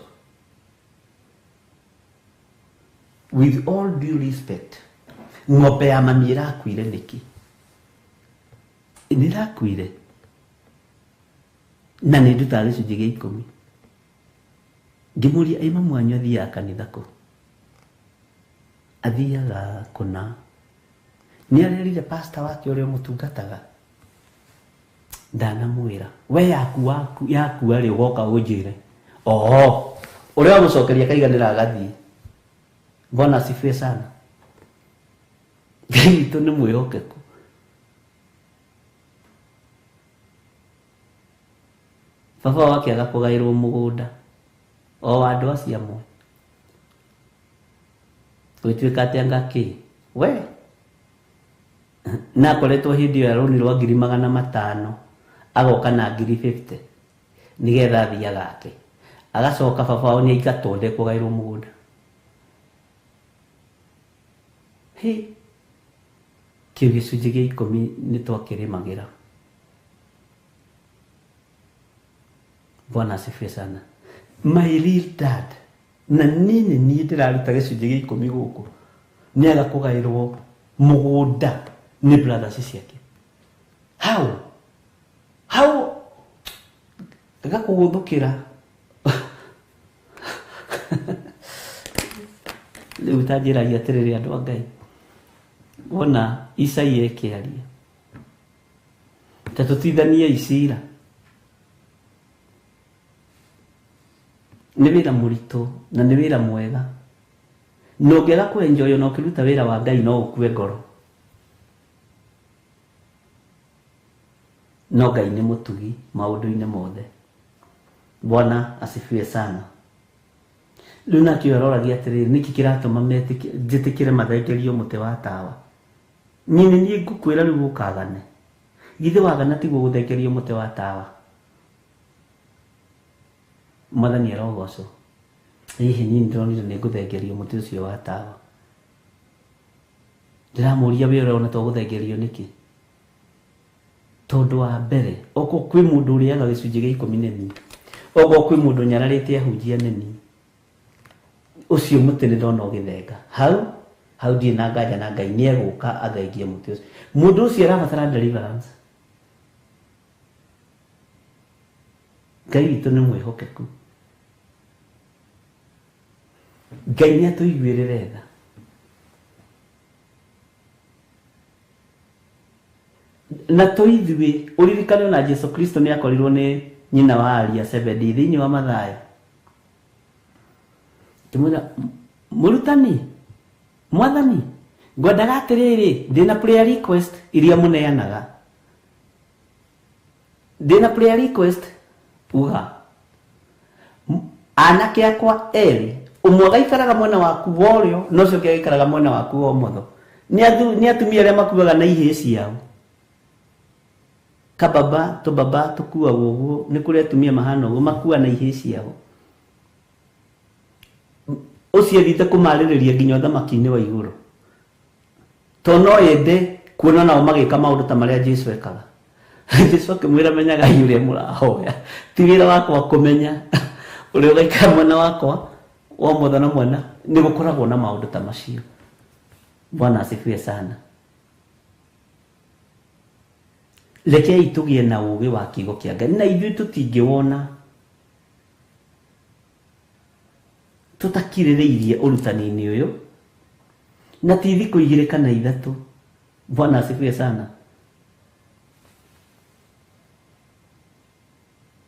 with all due respect, ng'ombe ya mami ĩrakuire nĩkĩ? Nĩ ĩrakuire na nĩ ndutaga gĩcunjĩ gĩa 10. Ngĩmũria ĩ mamu wanyu athiaga kanitha kũ? Athiaga kũna. Nĩ arerire pastor wake ũrĩa ũmũtungataga? Ndanamwĩra. We yakua rĩ ũgoka ũnjĩre. Oho, ũrĩa wamũcokeria kaiganĩra agathiĩ. Bwana asifiwe sana. Ngai witũ nĩ mwĩhokeku. Baba wake agakũgaĩrwo mũgũnda o andũ acio amwe. Gwĩtuĩka atĩ angakĩ we na akoretwo hĩndĩ ĩyo rũni rwa 500,000 agoka na 50,000 nĩgetha athiaga gake, agacoka baba wao nĩ aikatonde kũgaĩrwo mũgũnda. Kĩu gĩcunjĩ gĩa 10 nĩ twakĩrĩmagĩra. Bwana asifiwe sana. My real dad na nini niĩ ndĩraruta gĩcunjĩ gĩa 10 gũkũ nĩ agakũgaĩrwo mũgũnda nĩ brothers ciake. How gakũgũthũkĩra rĩu tanjĩragia atĩrĩrĩ andũ a Ngai, wona Isaia ĩkĩaria ta tũtuithanie icira. Nĩ wĩra mũritũ na nĩ wĩra mwega, na ũngĩaga kũenjoy na ũkĩruta wĩra wa Ngai no ũkue ngoro. No Ngai nĩ mũtugi maũndũ-inĩ mothe. Bwana asifiwe sana. Rĩu nakĩo aroragia atĩrĩrĩ, nĩkĩ kĩratũma njĩtĩkĩre mathengerio mũtĩ wa tawa? Niĩ ngũkwĩra rĩu ũkagane. Githĩ wagana tiguo gũthengerio mũtĩ wa tawa? Mwathani arogocwo. Hihi niĩ ndĩronire nĩ ngũthengerio mũtĩ ũcio wa tawa. Ndĩramũria wĩ ũrona to gũthengerio nĩkĩ? Tondũ wa mbere, oko kwĩ mũndũ ũrĩaga gĩcunjĩ gĩa 10 nĩ niĩ. Oko kwĩ mũndũ nyararĩte ahunjia nĩ niĩ. Ũcio mũtĩ nĩ ndona ũgĩthenga. Hau ndirĩ na nganja na Ngai nĩ egũka athengie mũtĩ ũcio. Mũndũ ũcio arabatara deliverance. Ngai witũ nĩ mwĩhokeku. Ngai nĩ atũiguĩrĩre tha. Na tũithuĩ ũririkane na Jesu Kristo nĩ akorirwo nĩ nyina wa Aria Zebedi thĩinĩ wa Mathayo. Tũmwĩra mũrutani, mwathani, ngwendaga atĩrĩrĩ, ndĩna prayer request iria mũneanaga. Ndĩna prayer request uga. Anake akwa erĩ, ũmwe agaikaraga mwena waku wa ũrĩo, na ũcio ũngĩ agaikaraga mwena waku wa ũmotho. Nĩ atumia arĩa makuaga na ihĩĩ ciao. Kababa tũkuaga ũguo, nĩ kũrĩ atumia mahana ũguo makua na ihĩĩ ciao. Ũcio athite kũmarĩrĩria nginya ũthamaki-inĩ wa igũrũ. To no yende kuona nao magĩka maũndũ ta marĩa Jesu ekaga. Jesu akĩmwĩra menyaga ũrĩa mũrahoya. Ti wĩra wakwa kũmenya ũrĩa ũgaikara mwena wakwa wa ũmotho na mwena, nĩ gũkoragwo na maũndũ ta macio. Bwana asifiwe sana. Rekei tũgĩe na ũũgĩ wa kiugo kĩa Ngai, na ithuĩ tũtingĩwona tũtakirĩrĩirie ũrutani-inĩ ũyũ, na ti thikũ 2 kana 3. Bwana asifiwe sana.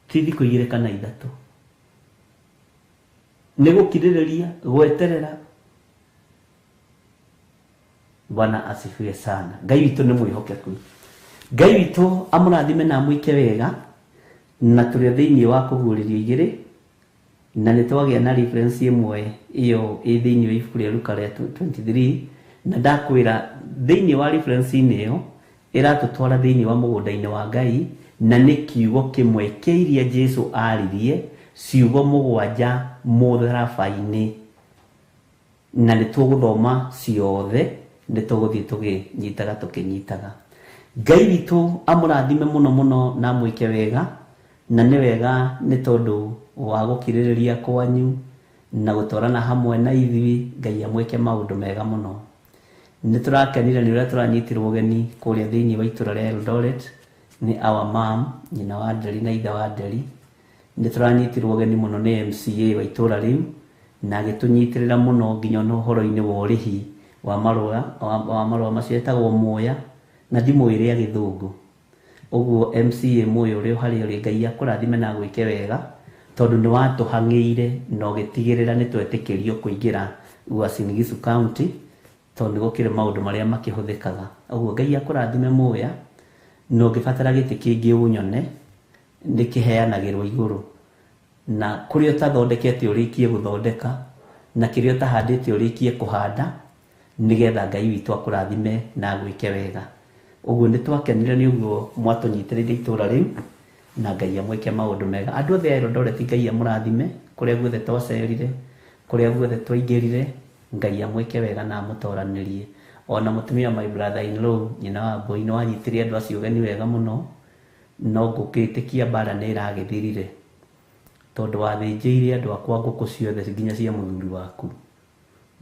Ti thikũ 2 kana 3. Nĩ gũkirĩrĩria, gweterera. Bwana asifiwe sana. Ngai witũ nĩ mwĩhokeku. Ngai witũ amũrathime na amwĩke wega, na tũrĩ thĩinĩ wa kũguũrĩrio 2, na nĩ twagĩa na reference ĩmwe ĩyo ĩ thĩinĩ wa ibuku rĩa Luka rĩa 23, na ndakwĩra thĩinĩ wa reference-inĩ ĩyo ĩratũtwara thĩinĩ wa mũgũnda-inĩ wa Ngai, na nĩ kiugo kĩmwe kĩa iria Jesu aririe ciugo mũgwanja mũtharaba-inĩ, na nĩ tũgũthoma ciothe, nĩ tũgũthiĩ tũkĩnyitaga. Ngai witũ amũrathime mũno mũno na mwĩke wega, na nĩ wega nĩ tondũ wa gũkirĩrĩria kwanyu na gũtwarana hamwe na ithuĩ. Ngai amwĩke maũndũ mega mũno. Nĩ tũrakenire nĩ ũrĩa tũranyitirwo ũgeni kũrĩa thĩinĩ wa itũra rĩa Eldoret nĩ our mom, nyina wa Nderi na ithe wa Nderi. Nĩ tũranyitirwo ũgeni mũno nĩ MCA wa itũra rĩu, na agĩtũnyitĩrĩra mũno nginya no ũhoro-inĩ wa ũrĩhi wa marũa macio etagwo muoya, na ndimũĩre agĩthũngũ. Ũguo MCA muoya ũrĩa harĩa ũrĩ, Ngai akũrathime na gwĩke wega, tondũ nĩ watũhang'ĩire na ũgĩtigĩrĩra nĩ twetĩkĩrio kũingĩra Uasin Gishu County, tondũ nĩ gũkĩrĩ maũndũ marĩa makĩhũthĩkaga. Ũguo Ngai akũrathime muoya, na ũngĩbatara gĩtĩ kĩngĩ ũnyone, nĩ kĩheanagĩrwo igũrũ, na kũrĩa ũtathondekete ũrĩkie gũthondeka, na kĩrĩa ũtahandĩte ũrĩkie kũhanda, nĩgetha Ngai witũ akũrathime na gwĩke wega. Ũguo nĩ twakenire nĩ ũguo mwatũnyitĩrĩire itũra rĩu, na Ngai amwĩke maũndũ mega. Andũ othe a Eldoret, Ngai amũrathime kũrĩa guothe twacerire, kũrĩa guothe twaingĩrire, Ngai amwĩke wega na amũtoranĩrie. Ona mũtumia my brother in law, nyina wa Mbũi, nĩ wanyitĩrĩire andũ acio ũgeni wega mũno, no ngũkĩtĩkia mbara nĩ ĩragĩthirire, tondũ wathĩnjĩire andũ akwa ngũkũ ciothe nginya cia mũthuri waku.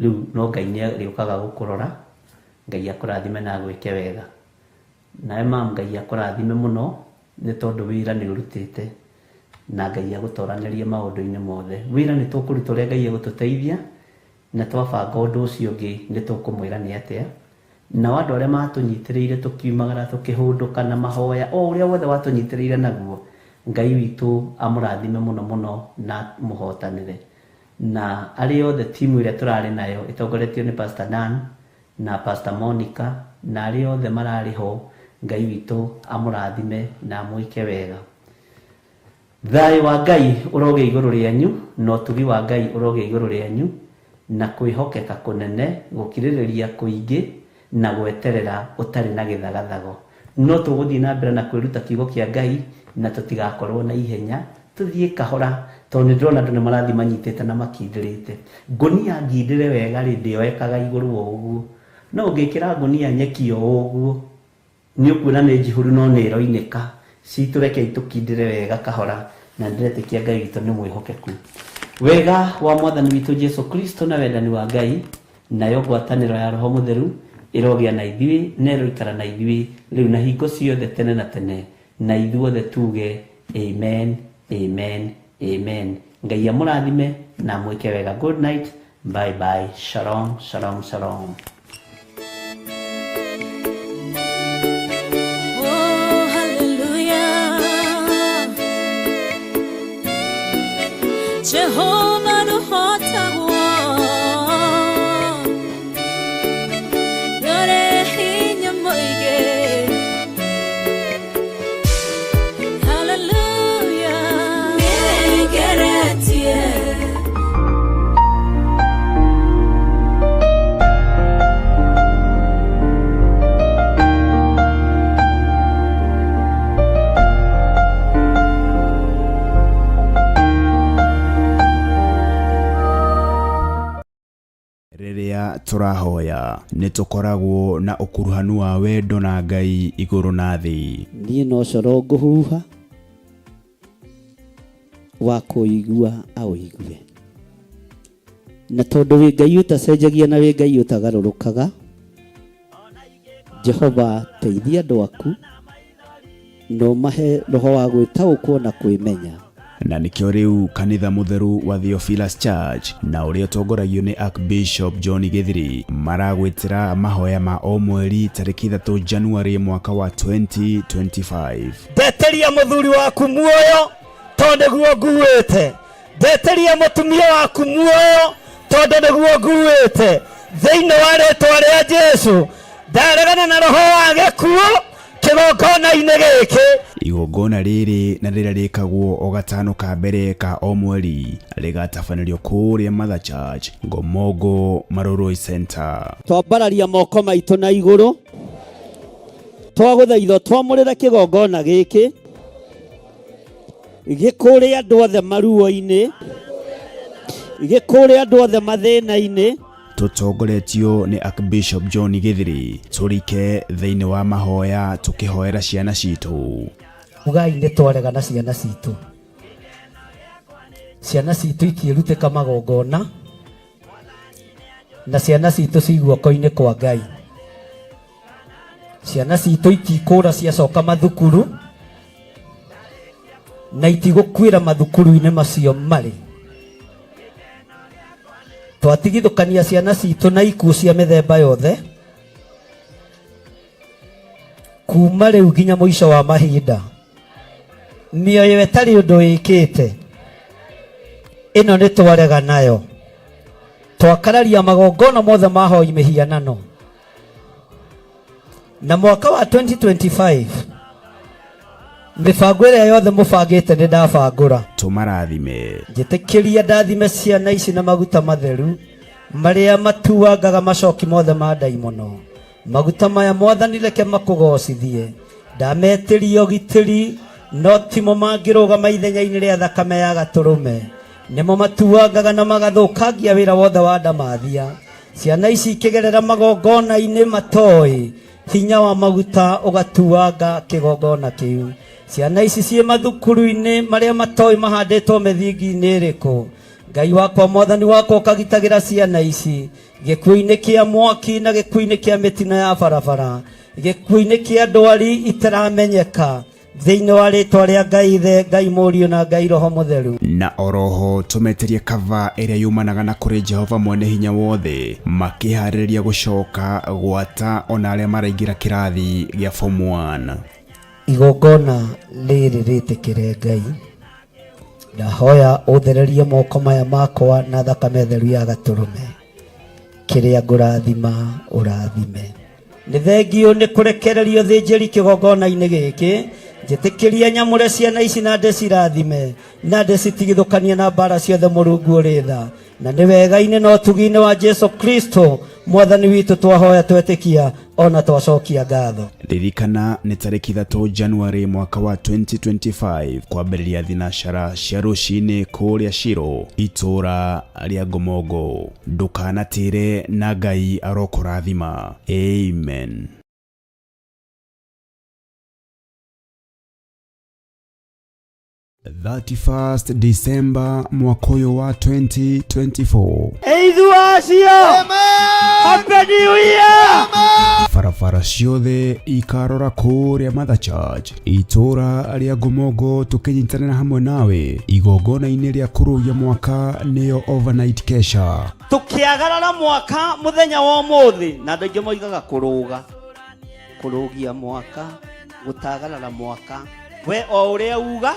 Rĩu no Ngai nĩ arĩũkaga gũkũrora. Ngai akũrathime na gwĩke wega. Nawe mam, Ngai akũrathime mũno nĩ tondũ wĩra nĩ ũrutĩte, na Ngai agũtoranĩrie maũndũ-inĩ mothe. Wĩra nĩ tũkũruta ũrĩa Ngai agũtũteithia, na twabanga ũndũ ũcio ũngĩ nĩ tũkũmwĩra nĩ atĩa. Nao andũ arĩa matũnyitĩrĩire tũkiumagara tũkĩhũndũka na mahoya, o ũrĩa wothe watũnyitĩrĩire naguo, Ngai witũ amũrathime mũno mũno na mũhotanĩre. Na arĩ othe timu ĩrĩa tũrarĩ nayo ĩtongoretio nĩ Pastor Dan na Pastor Monica, na arĩ othe mararĩ ho, Ngai witũ amũrathime na mwĩke wega. Thayũ wa Ngai ũrogĩa igũrũ rĩanyu, na ũtugi wa Ngai ũrogĩa igũrũ rĩanyu, na kwĩhokeka kũnene, gũkirĩrĩria kũingĩ, na gweterera ũtarĩ na gĩthagathago. No tũgũthiĩ na mbere na kwĩruta kiugo kĩa Ngai, na tũtigakorwo na ihenya, tũthiĩ kahora, tondũ nĩ ndĩrona andũ nĩ marathiĩ manyitĩte na makindĩrĩte. Ngũnia ngindĩre wega rĩ, ndĩoekaga igũrũ o ũguo. No ũngĩkĩra ngũnia nyeki o ũguo, nĩ ũkuona nĩ njihũru no nĩ ĩroinĩka. Citũrekei tũkindĩre wega kahora, na ndĩretĩkia Ngai witũ nĩ mwĩhokeku. Wega wa Mwathani witũ Jesu Kristo na wendani wa Ngai, nayo ngwatanĩro ya Roho Mũtheru ĩrogĩa na ithuĩ, na ĩroikara na ithuĩ rĩu na hingo ciothe tene na tene, na ithuothe tuge amen, amen, amen. Ngai amũrathime na mwĩke wega. Good night, bye bye, shalom, shalom, shalom. Jehovah the hot one, Yore hinya moige, Hallelujah, Geretie. Rĩrĩa tũrahoya nĩ tũkoragwo na ũkuruhanu wa wendo na Ngai igũrũ na thĩ. Niĩ no coro ngũhuha wa kũigua aũigue, na tondũ wĩ Ngai ũtacenjagia na wĩ Ngai ũtagarũrũkaga, Jehova teithia andũ aku no mahe roho wa gwĩtaũkwo na kwĩmenya. Na nĩkĩo rĩu kanitha mũtheru wa Theophilus Church na ũrĩa ũtongoragio nĩ Archbishop John Githiri maragwĩtĩra mahoya ma o mweri tarĩki 3 January mwaka wa 2025. Ndeteria mũthuri waku muoyo tondũ nĩguo nguĩte. Ndeteria mũtumia waku muoyo tondũ nĩguo nguĩte. Thĩinĩ wa rĩĩtwa rĩa Jesũ ndaregana na roho wa gĩkuũ kĩgongona-inĩ gĩkĩ. Igongona rĩrĩ na rĩrĩa rĩkagwo o gatano ka mbere ka o mweri rĩgatabanĩrio kũrĩa Mother Church Ngomongo Maroroi Center. Twambararia moko maitũ na igũrũ, twagũthaitha twamũrĩre kĩgongona gĩkĩ gĩkũrĩ andũ othe maruo-inĩ, gĩkũrĩ andũ othe mathĩna-inĩ, tutongoretio ni Archbishop John Githiri turike thĩinĩ wa mahoya tukihoera ciana citũ. Ugai nĩ twarega na ciana citũ. Ciana citũ ikĩrutĩka magongona na ciana citũ ciguoko-inĩ kwa Ngai. Ciana citũ itikũra ciacoka mathukuru na itigũkuĩra mathukuru-inĩ macio marĩ. Twatigithũkania ciana citũ na ikuũ cia mĩthemba yothe kuma rĩu nginya mũico wa mahinda. Mĩoyo ĩtarĩ ũndũ ĩkĩte ĩno nĩ twarega nayo. Twakararia magongona mothe mahoi mĩhianano. Na mwaka wa 2025 mibango ĩrĩa yothe mũbangĩte nĩ ndabangũra. Tumarathime. Njĩtĩkĩria ndathime ciana ici na maguta matheru marĩa matuangaga macoki mothe ma ndaimono. Maguta maya Mwathani reke makũgocithie. Ndametĩria ũgitĩri no timo mangĩrũgama ithenya-inĩ rĩa thakame ya Gatũrũme. Nĩmo matuangaga na magathũkangia wĩra wothe wa ndamathia. Ciana ici ikĩgerera magongona-inĩ matoĩ hinya wa maguta ũgatuanga kĩgongona kĩu. Ciana ici ciĩ mathukuru-inĩ marĩa matoĩ mahandĩtwo mĩthingi-inĩ ĩrĩkũ. Ngai wakwa Mwathani wakwa ũkagitagĩra ciana ici gĩkuũ-inĩ kĩa mwaki na gĩkuũ-inĩ kĩa mĩtino ya barabara, gĩkuũ-inĩ kĩa ndwari itaramenyeka, thĩinĩ wa rĩtwa rĩa Ngai Ithe, Ngai Mũriũ na Ngai Roho Mũtheru. Na oroho tumeterie kava ĩrĩa yumanaga na kũrĩ Jehova mwene hinya wothe makĩharĩrĩria gũcoka gwata ona arĩa maraingĩra kĩrathi gĩa form 1. Igongona rĩrĩ rĩtĩkĩre Ngai. Ndahoya ũthererie moko maya makwa na thakame theru ya Gatũrũme. Kĩrĩa ngũrathima ũrathime. Nĩ thengio nĩ kũrekererio thĩnjĩri kĩgongona-inĩ gĩkĩ. Njĩtĩkĩria nyamũre ciana ici na ndĩcirathime na ndĩcitigithũkanie na mbara ciothe Mũrungu ũrĩ tha. Na nĩ wega-inĩ na ũtugi-inĩ wa Jesu Kristo Mwathani witũ twahoya twetĩkia ona twacokia ngatho. Ririkana nĩ tarĩki 3 January mwaka wa 2025 kwambĩrĩria thinacara cia rũcinĩ kũrĩa Shiro itũra rĩa Ngomongo. Ndũkanatĩre na Ngai arokũrathima. Amen. 31st December mwaka ũyũ wa 2024. Amen. Happy New Year. Farafara ciothe ikarora kũrĩa Mother Church itũra rĩa Ngomongo tũkĩnyitanĩra hamwe nawe igongona-inĩ rĩa kũrũgia mwaka nĩyo overnight kesha. Tũkĩagarara mwaka mũthenya wa ũmũthĩ na andũ aingĩ moigaga kũrũgia mwaka, gũtagarara mwaka. We o ũrĩa uga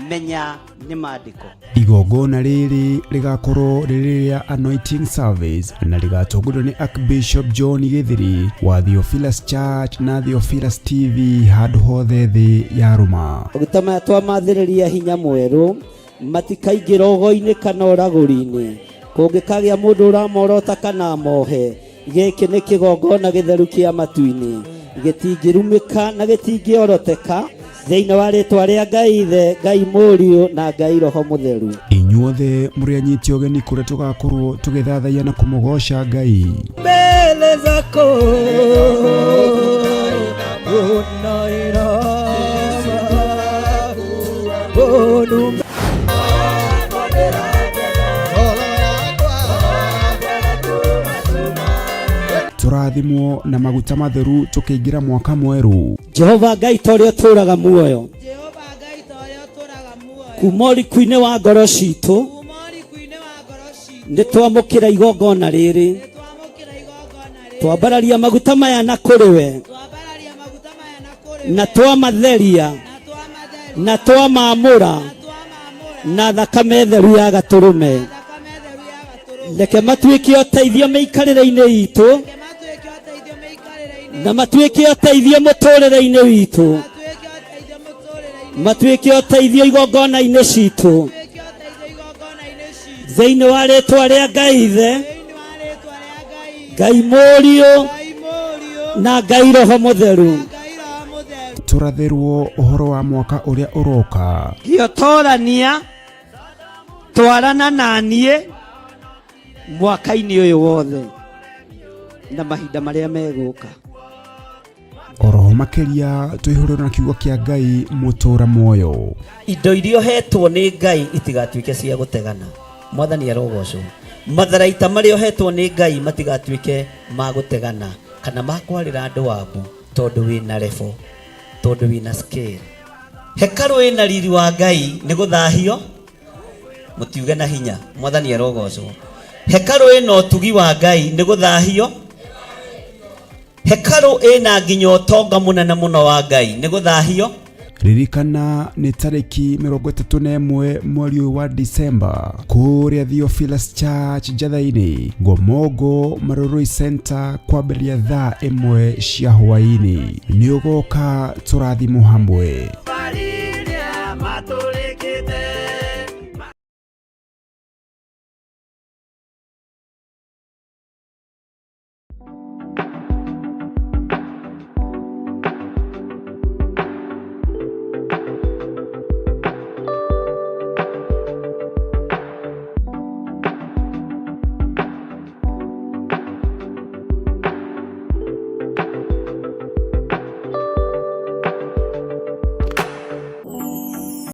menya nĩ maandĩko. Igongona rĩrĩ rĩgakorwo rĩrĩ rĩa anointing service na rĩgatongorio nĩ Archbishop John Githiri wa Theophilus Church na Theophilus TV handũ hothe thĩ ya Roma. Maguta maya twamathĩrĩria hinya mwerũ matikaingĩra ũgo-inĩ kana ũragũri-inĩ. Kũngĩkagĩa mũndũ ũramorota kana mohe, gĩkĩ nĩ kĩgongona gĩtheru kĩa matu-inĩ, gĩtingĩrumĩka na gĩtingĩoroteka thĩinĩ wa rĩtwa rĩa Ngai Ithe, Ngai Mũriũ na Ngai Roho Mũtheru. Inyuothe mũrĩ anyiti ũgeni kũrĩa tũgakorwo tũgĩthathaiya na kũmũgoca Ngai. Mbele zako tũrathimwo na maguta matheru tũkĩingira mwaka mwerũ. Jehova Ngai torĩa ũtũraga muoyo, kuma ũriku-inĩ wa ngoro citũ nĩ twamũkĩra igongona rĩrĩ. Twambararia maguta maya na kũrĩ we na twamatheria na twamamũra na thakame theru ya Gatũrũme. Reke matuĩke ũteithio mĩikarĩre-inĩ itũ na matuĩke ũteithio mũtũrĩre-inĩ witũ, matuĩke ũteithio igongona-inĩ citũ thĩinĩ wa rĩtwa rĩa Ngai Ithe, Ngai Mũriũ na Ngai Roho Mũtheru. turatherwo uhoro wa mwaka uria uroka. Giotorania twarana nanie mwaka-ini uyu wothe na mahinda maria meguka. Oroho makeria twihurira na kiugo kia Ngai mutura moyo. Indo irio hetwo ni Ngai itigatuike cia gutegana. Mwathani arogocwo. Matharaita maria hetwo ni Ngai matigatuike ma gutegana kana makwarira andu waku tondu wina level, tondu wina scale. Hekalu ina riri wa Ngai ni guthahio mutiuge na hinya. Mwathani arogocwo. Hekalu ina utugi wa Ngai ni guthahio. Hekalu ina nginya utonga munene muno wa Ngai ni guthahio. Ririkana ni tariki 31 mweri wa Disemba kuria Theophilus Church Njathaini Ngomongo Maroroi Center kwambiria thaa 1 cia hwaini. Ni ugoka turathimo hamwe. Bariria matulikite